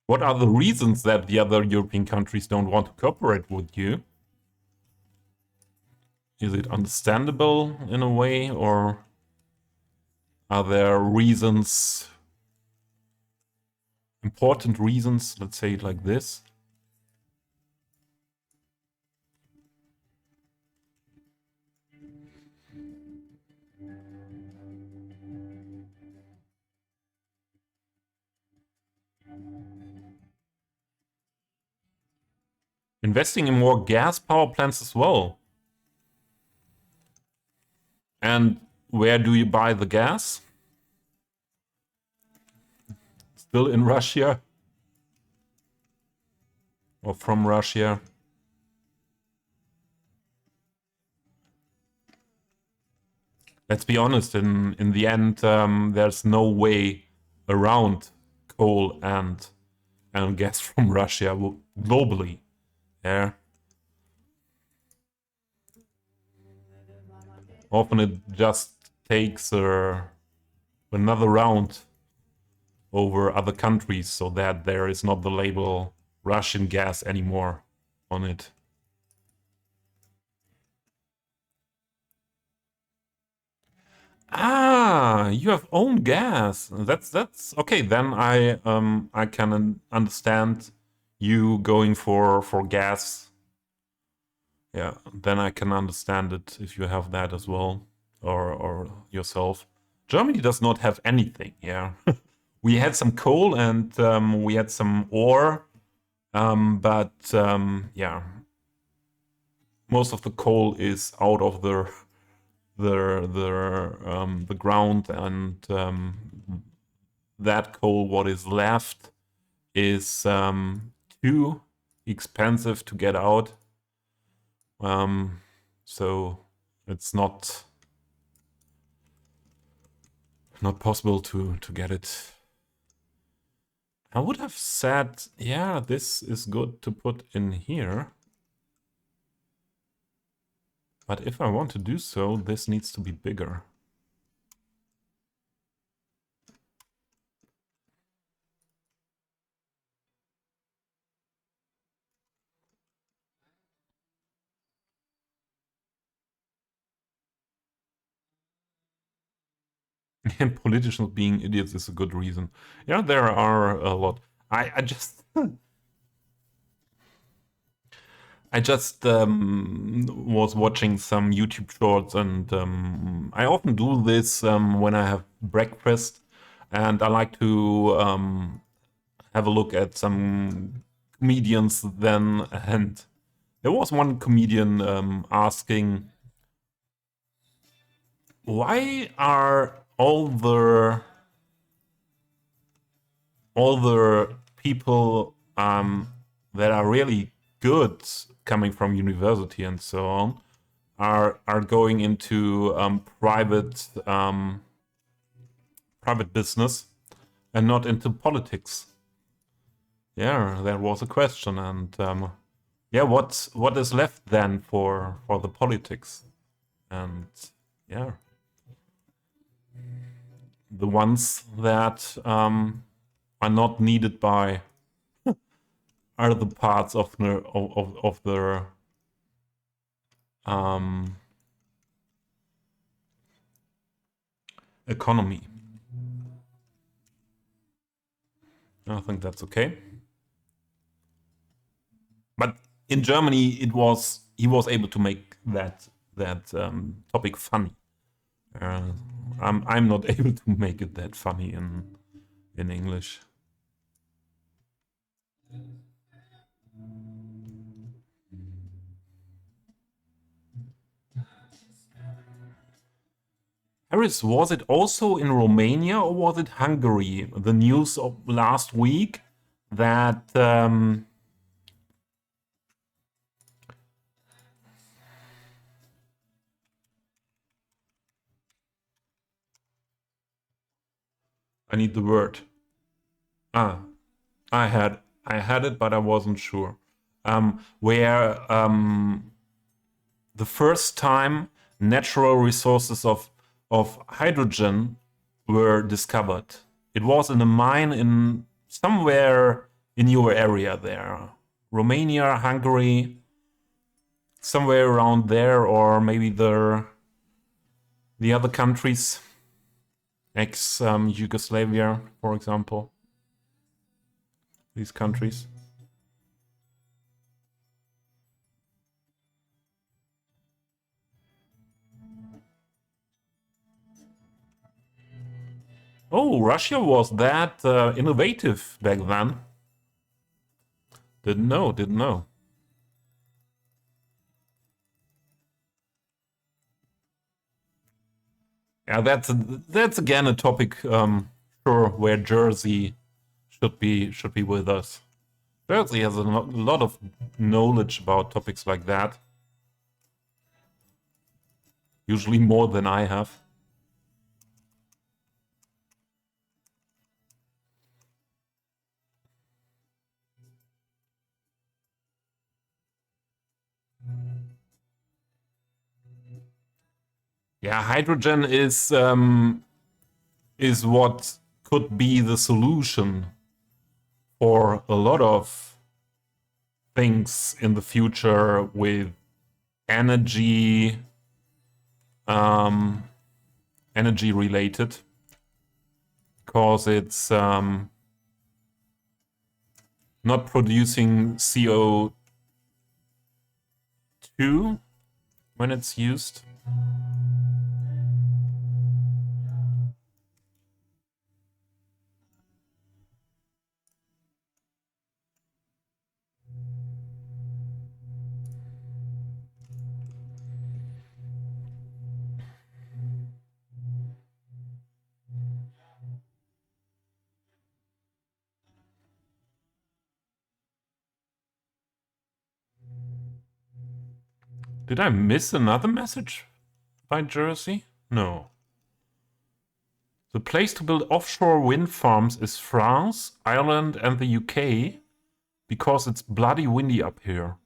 What are the reasons that the other European countries don't want to cooperate with you? Is it understandable in a way, or are there reasons important reasons, let's say it like this. Investing in more gas power plants as well. And where do you buy the gas? Still in Russia? Or from Russia? Let's be honest, in the end, there's no way around coal and gas from Russia globally. Yeah. Often it just takes another round over other countries so that there is not the label Russian gas anymore on it. Ah, you have own gas. That's okay. Then I can understand you going for gas. Yeah, then I can understand it if you have that as well, or yourself. Germany does not have anything. Yeah, we had some coal and we had some ore, but yeah, most of the coal is out of the ground, and that coal, what is left, is too expensive to get out. So it's not possible to get it. I would have said, yeah, this is good to put in here. But if I want to do so, this needs to be bigger. And politicians being idiots is a good reason. Yeah, there are a lot. I just I just was watching some YouTube shorts, and I often do this when I have breakfast, and I like to have a look at some comedians then. And there was one comedian asking, why are all the people that are really good coming from university and so on are going into private business and not into politics? Yeah, that was a question, and yeah, what is left then for the politics? And yeah, the ones that are not needed by other parts of the economy. I think that's okay. But in Germany, he was able to make that topic funny. I'm not able to make it that funny in English. Harris, was it also in Romania or was it Hungary? The news of last week that I need the word. Ah, I had it, but I wasn't sure. Where the first time natural resources of hydrogen were discovered. It was in a mine in somewhere in your area there. Romania, Hungary, somewhere around there, or maybe the other countries, ex Yugoslavia, for example. these countries. Oh, Russia was that innovative back then. Didn't know, didn't know. Yeah, that's again a topic, sure, where Jersey should be with us. Jersey has a lot of knowledge about topics like that. Usually more than I have. Yeah, hydrogen is what could be the solution for a lot of things in the future with energy, energy related, because it's not producing CO2 when it's used. Did I miss another message by Jersey? No. The place to build offshore wind farms is France, Ireland, and the UK because it's bloody windy up here.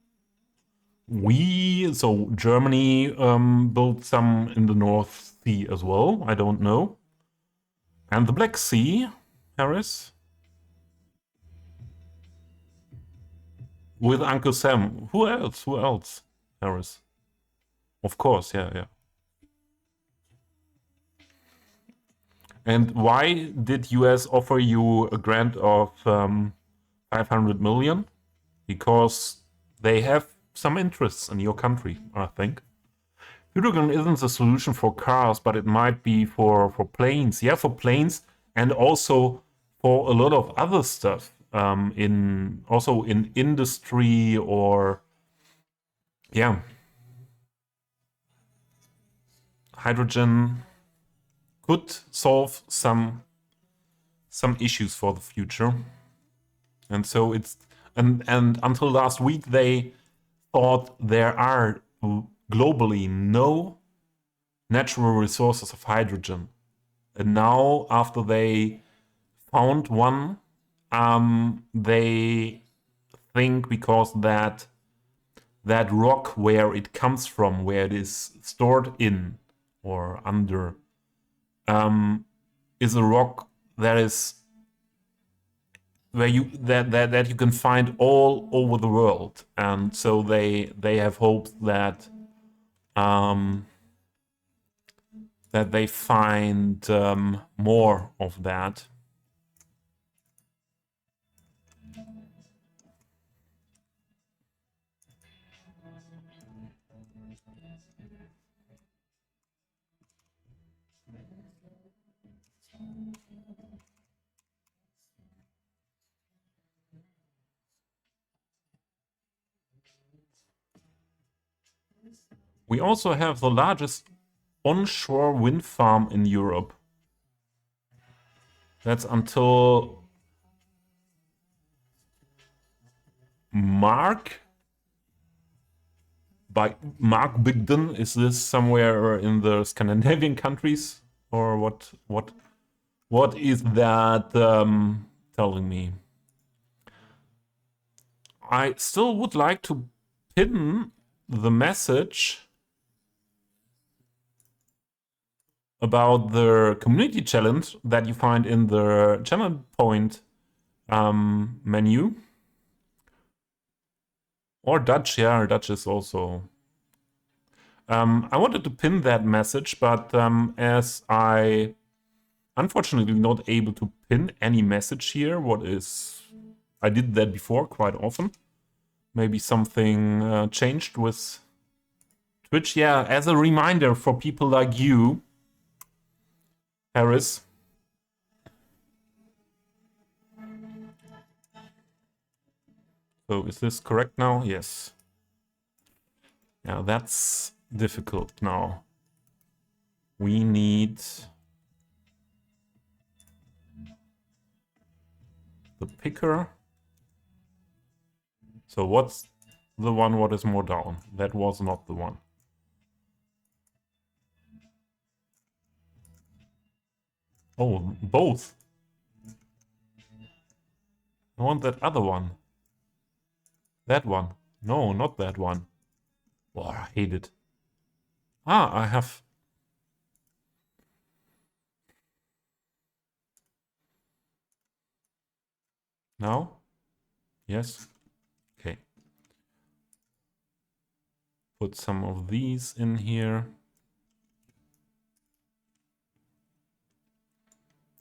So Germany built some in the North Sea as well. I don't know. And the Black Sea, Harris? With Uncle Sam. Who else? Who else? Harris. Of course, yeah. And why did US offer you a grant of 500 million? Because they have some interests in your country, I think. Hydrogen isn't the solution for cars, but it might be for planes. Yeah, for planes and also for a lot of other stuff. Also in industry or yeah. Hydrogen could solve some issues for the future. And so it's and until last week they thought there are globally no natural resources of hydrogen. And now after they found one, they think because that rock where it comes from, where it is stored in or under, is a rock that is where you that you can find all over the world, and so they have hopes that that they find more of that. We also have the largest onshore wind farm in Europe. That's until Mark Bigden. Is this somewhere in the Scandinavian countries, or what is that telling me? I still would like to pin the message about the community challenge that you find in the channel point menu. Or Dutch, yeah, Dutch is also. I wanted to pin that message, but as I unfortunately not able to pin any message here, what is I did that before quite often. Maybe something changed with Twitch. Yeah, as a reminder for people like you, Harris. So is this correct now? Yes. Yeah, that's difficult now. We need the picker. So what's the one what is more down? That was not the one. Oh, both. I want that other one. That one. No, not that one. Oh, I hate it. Ah, I have... Now? Yes? Okay. Put some of these in here.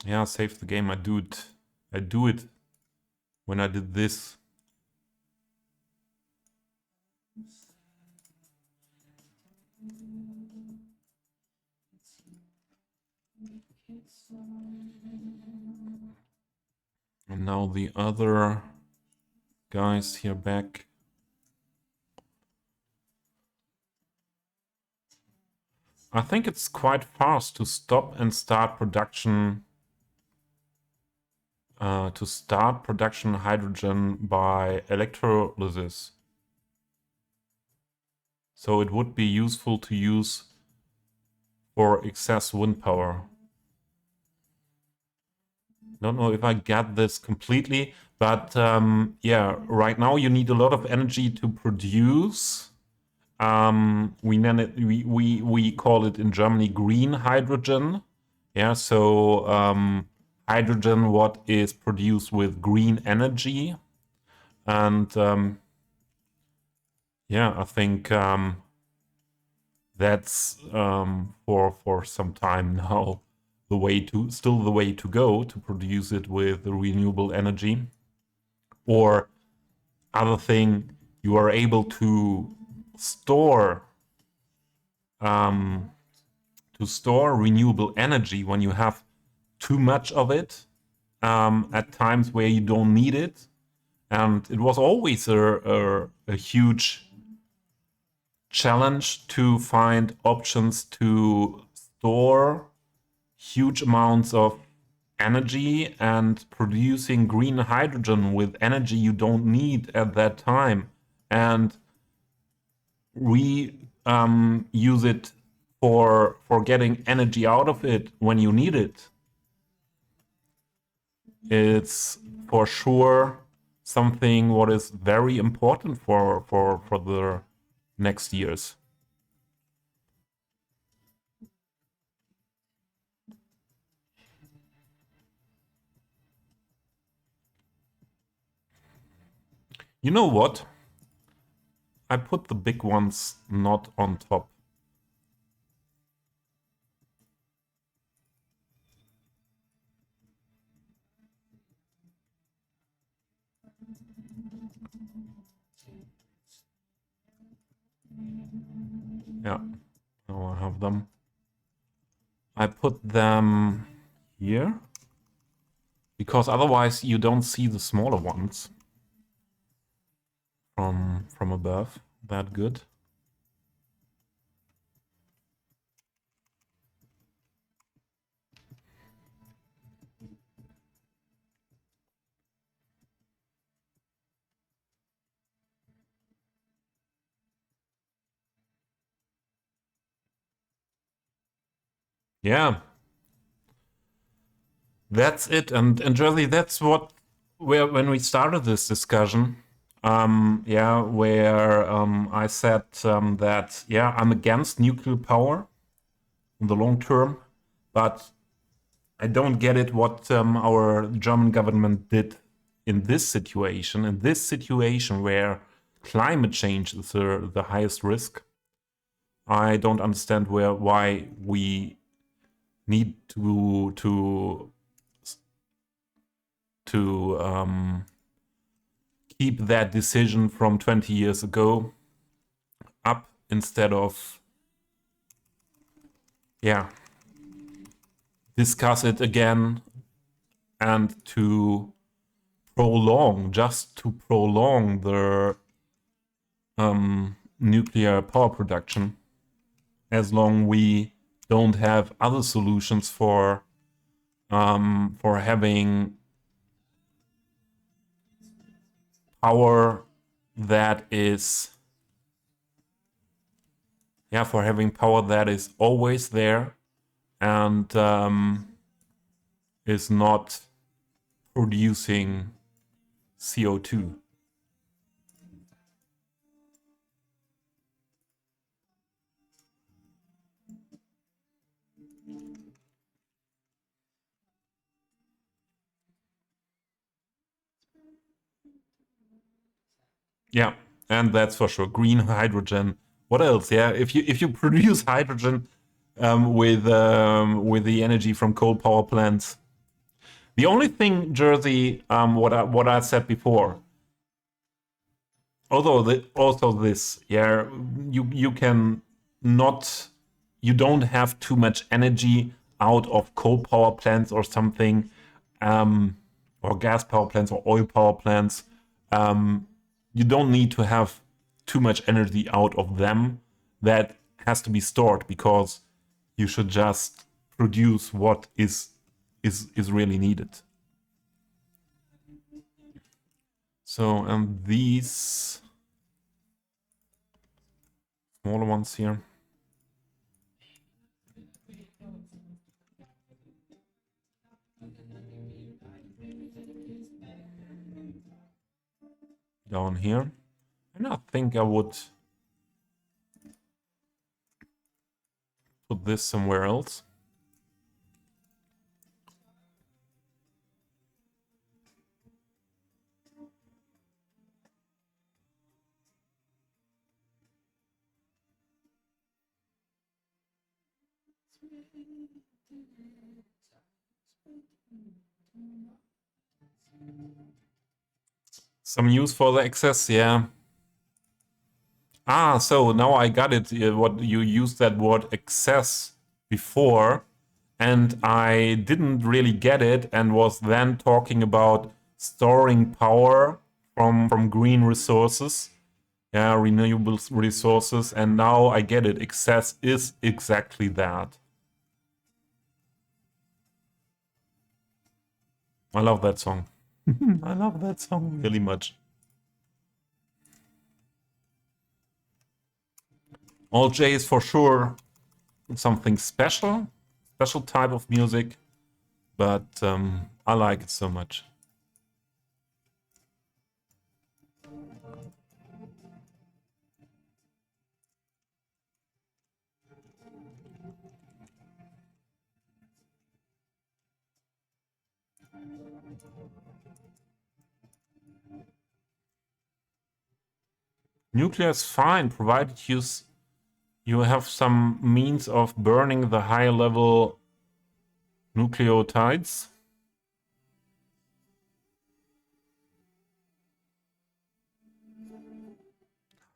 Yeah, save the game. I do it when I did this. And now the other guys here back. I think it's quite fast to stop and start production. To start production hydrogen by electrolysis. So it would be useful to use for excess wind power. Don't know if I get this completely, but yeah, right now you need a lot of energy to produce. We call it in Germany green hydrogen. Yeah, so hydrogen what is produced with green energy, and yeah, I think that's for some time now the way to go to produce it with renewable energy. Or other thing, you are able to store renewable energy when you have too much of it at times where you don't need it. And it was always a huge challenge to find options to store huge amounts of energy, and producing green hydrogen with energy you don't need at that time, and use it for getting energy out of it when you need it. It's for sure something what is very important for the next years. You know what? I put the big ones not on top. Yeah, now I have them. I put them here because otherwise you don't see the smaller ones from above that good. Yeah, that's it. And Jersey, that's when we started this discussion. Yeah, where I said that yeah, I'm against nuclear power in the long term, but I don't get it what our German government did in this situation. In this situation where climate change is the highest risk, I don't understand why we need to keep that decision from 20 years ago up instead of, yeah, discuss it again and to prolong, just to prolong the nuclear power production, as long we don't have other solutions for having power that is, yeah, for having power that is always there and is not producing CO2. Yeah, and that's for sure. Green hydrogen. What else? Yeah, if you produce hydrogen with the energy from coal power plants. The only thing, Jersey, what I said before, although also this, yeah, you can not, you don't have too much energy out of coal power plants or something, or gas power plants or oil power plants. You don't need to have too much energy out of them. That has to be stored because you should just produce what is really needed. So, and these smaller ones here. Down here. And I think I would put this somewhere else. Some use for the excess, yeah. Ah, so now I got it. What you used that word excess before, and I didn't really get it, and was then talking about storing power from green resources, yeah, renewable resources, and now I get it. Excess is exactly that. I love that song. I love that song really much. All J is for sure something special type of music, but I like it so much. Nuclear is fine, provided you have some means of burning the high level nucleotides.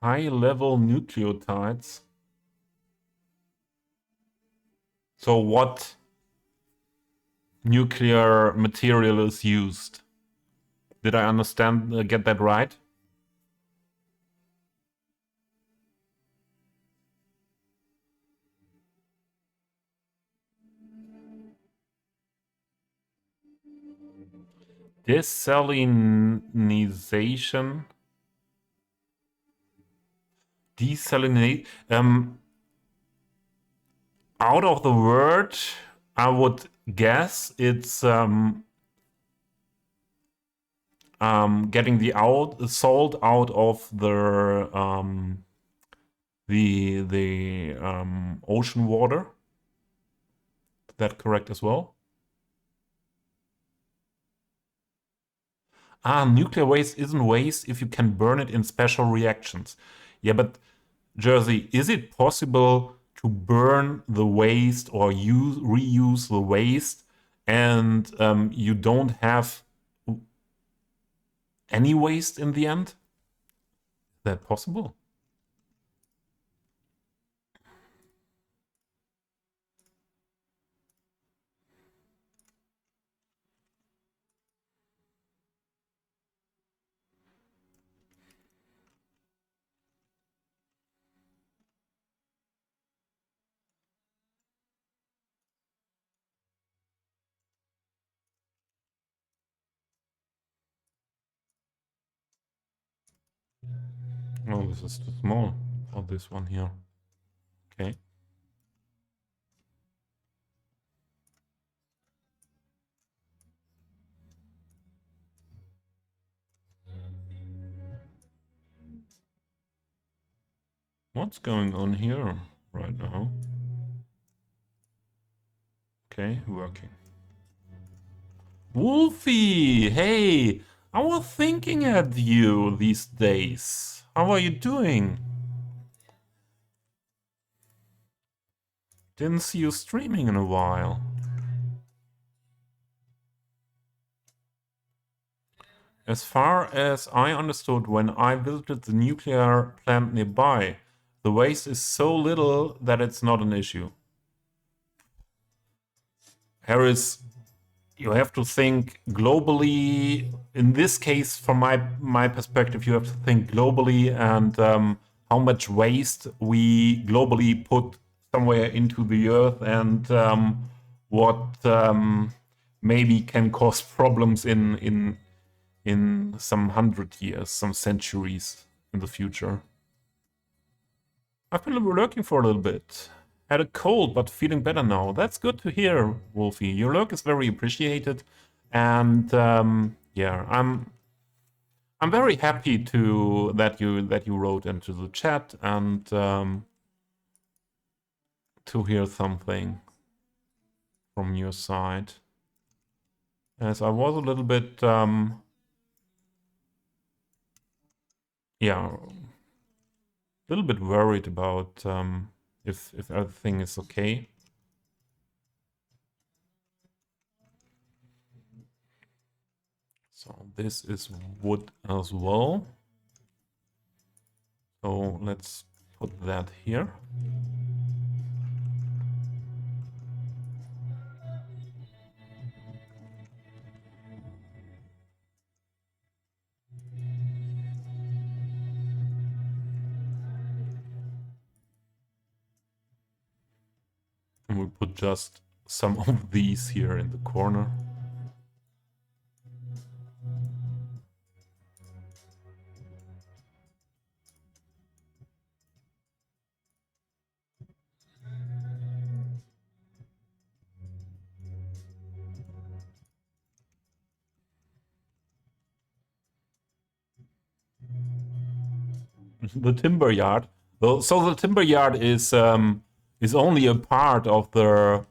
High level nucleotides. So what nuclear material is used? Did I understand, get that right? Desalinization. Desalinate. Out of the word, I would guess it's getting the salt out of the ocean water. Is that correct as well? Nuclear waste isn't waste if you can burn it in special reactions. Yeah, but Jersey, is it possible to burn the waste or reuse the waste, and you don't have any waste in the end? Is that possible? Oh, this is too small for this one here. Okay. What's going on here right now? Okay, working. Wolfie, hey, I was thinking at you these days. How are you doing? Didn't see you streaming in a while. As far as I understood, when I visited the nuclear plant nearby, the waste is so little that it's not an issue. Harris, you have to think globally. In this case, from my perspective, you have to think globally and how much waste we globally put somewhere into the earth and what maybe can cause problems in some 100 years, some centuries in the future. I've been lurking for a little bit. Had a cold, but feeling better now. That's good to hear, Wolfie. Your lurk is very appreciated, and yeah, I'm very happy to that you wrote into the chat and to hear something from your side. As I was a little bit yeah, a little bit worried about if everything is okay. So this is wood as well. So let's put that here. And we put just some of these here in the corner. The timber yard. So the timber yard is only a part of the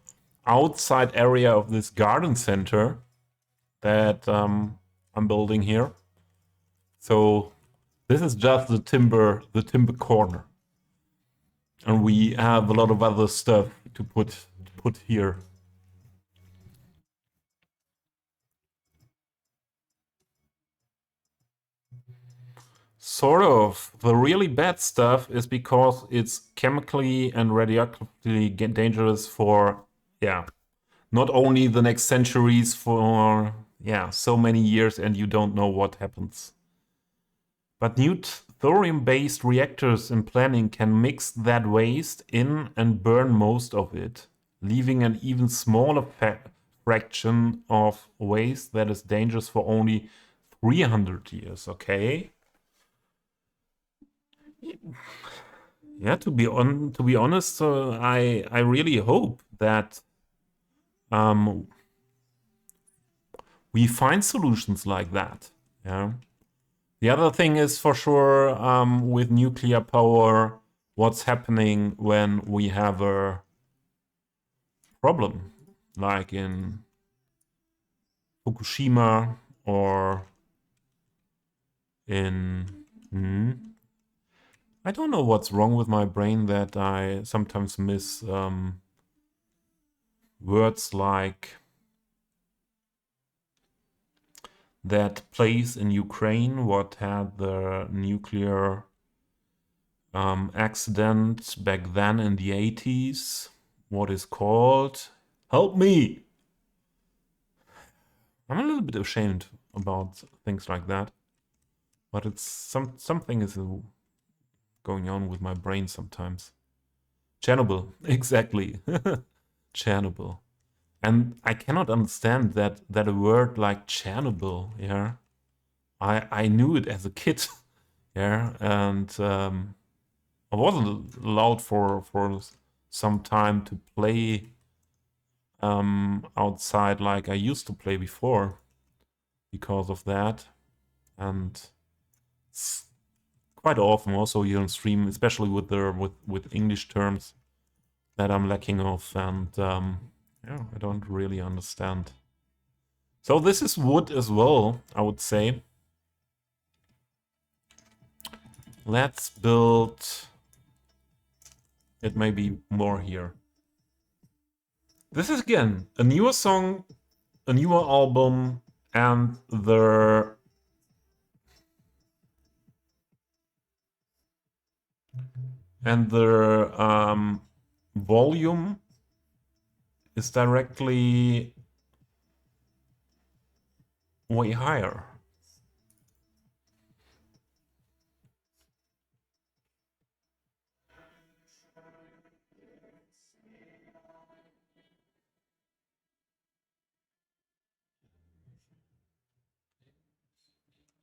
outside area of this garden center that I'm building here. So this is just the timber corner, and we have a lot of other stuff to put here. Sort of. The really bad stuff is because it's chemically and radioactively dangerous for, yeah, not only the next centuries, for, yeah, so many years, and you don't know what happens. But new thorium-based reactors in planning can mix that waste in and burn most of it, leaving an even smaller fraction of waste that is dangerous for only 300 years, okay? Yeah, to be honest, I really hope that we find solutions like that. Yeah. The other thing is for sure with nuclear power, what's happening when we have a problem, like in Fukushima or in. I don't know what's wrong with my brain that I sometimes miss words like that place in Ukraine what had the nuclear accident back then in the 80s. What is called? Help me! I'm a little bit ashamed about things like that. But it's something is going on with my brain sometimes. Chernobyl, exactly. Chernobyl. And I cannot understand that a word like Chernobyl, yeah. I knew it as a kid, yeah, and I wasn't allowed for some time to play outside like I used to play before because of that. And it's quite often also here on stream, especially with the with English terms that I'm lacking of, and yeah, I don't really understand. So this is wood as well, I would say. Let's build it maybe more here. This is again a newer song, a newer album, and the volume is directly way higher.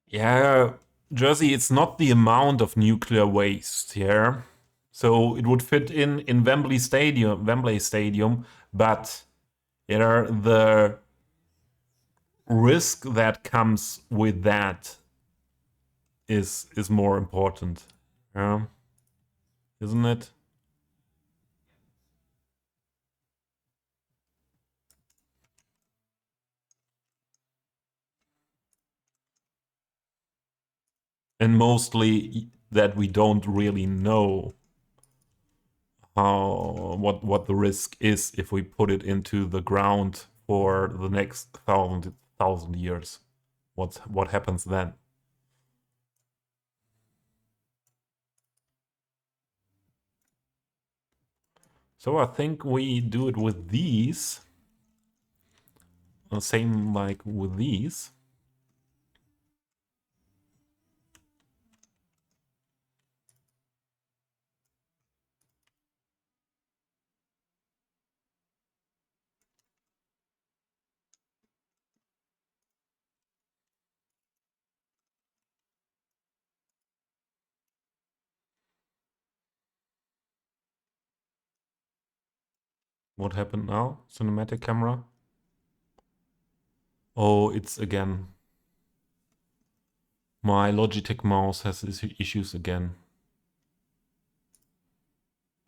Yeah, Jersey, it's not the amount of nuclear waste here. So it would fit in Wembley Stadium, but the risk that comes with that is more important. Yeah, isn't it? And mostly that we don't really know how what the risk is if we put it into the ground for the next thousand years. What happens then? So I think we do it with these. Same like with these. What happened now? Cinematic camera. Oh, it's again. My Logitech mouse has issues again.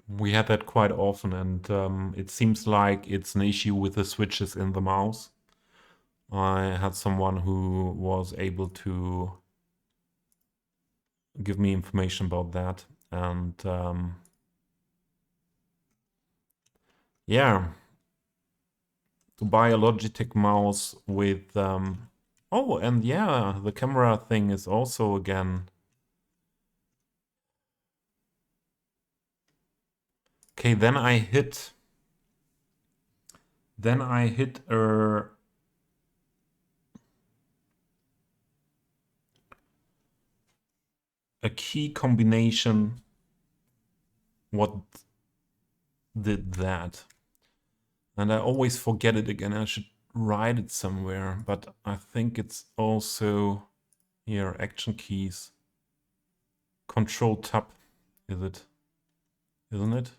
We had that quite often, and it seems like it's an issue with the switches in the mouse. I had someone who was able to give me information about that, and yeah, to buy a Logitech mouse with oh, and yeah, the camera thing is also again. Okay, then I hit a key combination. What did that? And I always forget it again. I should write it somewhere, but I think it's also here, action keys. Control tab, is it? Isn't it?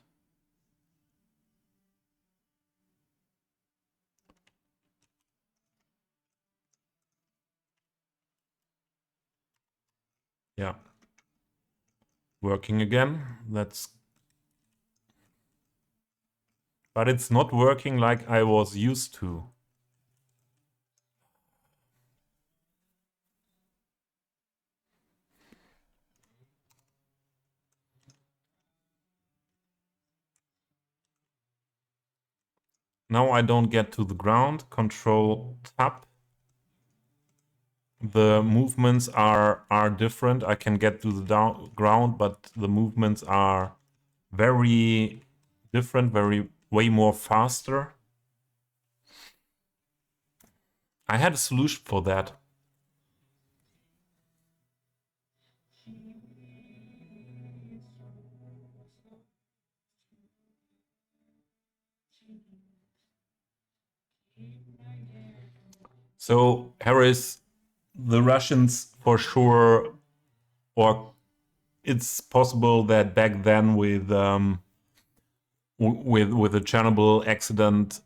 Yeah. Working again. That's... But it's not working like I was used to. Now I don't get to the ground. Control tab. the movements are different. I can get to the ground, but the movements are very different, way more faster. I had a solution for that. So Harris, the Russians for sure, or it's possible that back then with the Chernobyl accident,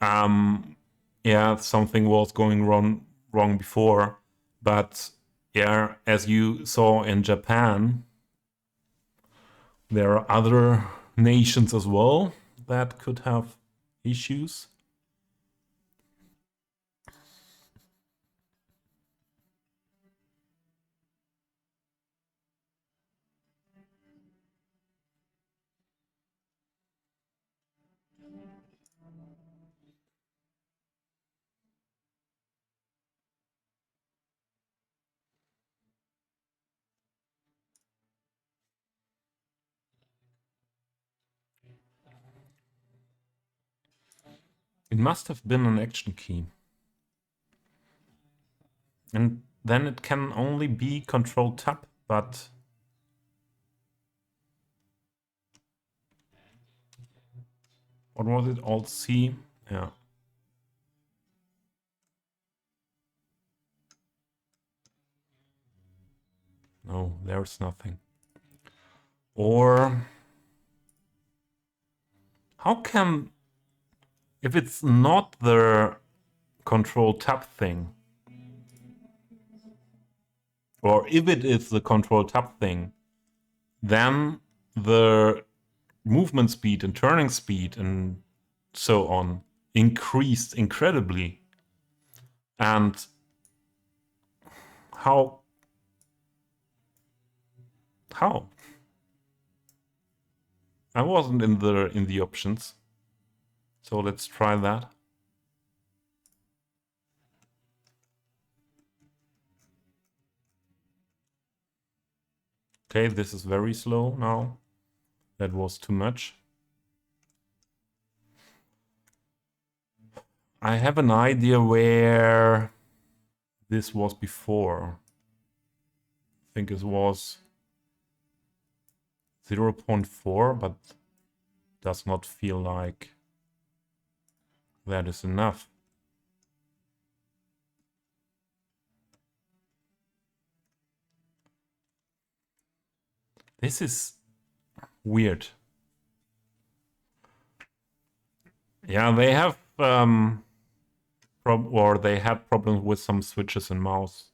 yeah, something was going wrong before, but yeah, as you saw in Japan, there are other nations as well that could have issues. It must have been an action key. And then it can only be Control Tab, but what was it? Alt C? Yeah. No, there's nothing. Or how come, if it's not the Control Tab thing, or if it is the Control Tab thing, then the movement speed and turning speed and so on increased incredibly. And how? I wasn't in the options. So let's try that. Okay, this is very slow now. That was too much. I have an idea where this was before. I think it was 0.4, but does not feel like that is enough. This is weird. Yeah, they have or they had problems with some switches and mouse.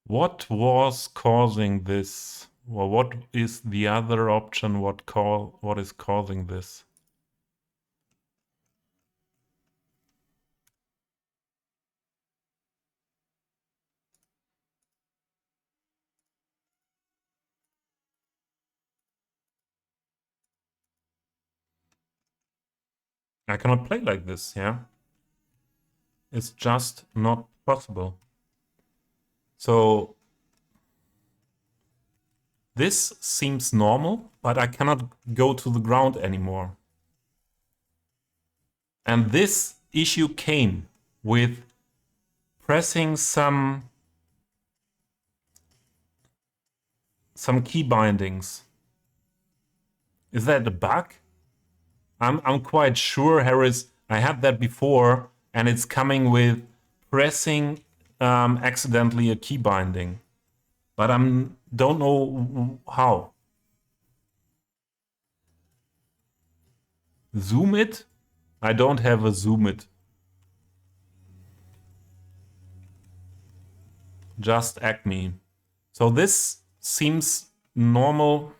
What was causing this? Well, what is the other option? What is causing this? I cannot play like this, yeah? It's just not possible. So this seems normal, but I cannot go to the ground anymore. And this issue came with pressing some key bindings. Is that a bug? I'm quite sure, Harris, I had that before, and it's coming with pressing accidentally a key binding. But I don't know how. Zoom it? I don't have a zoom it. Just Acme. So this seems normal.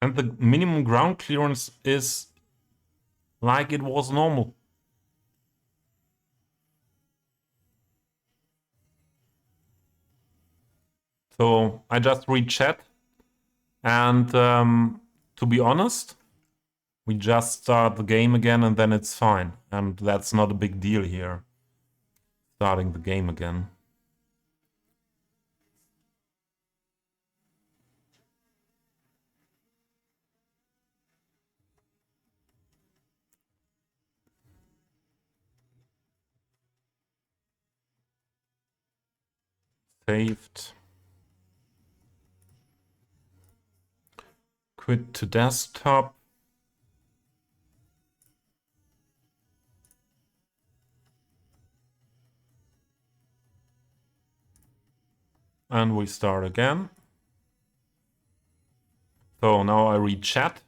And the minimum ground clearance is like it was normal. So I just read chat, and to be honest, we just start the game again and then it's fine. And that's not a big deal here, starting the game again. Saved. Quit to desktop. And we start again. So now I read chat.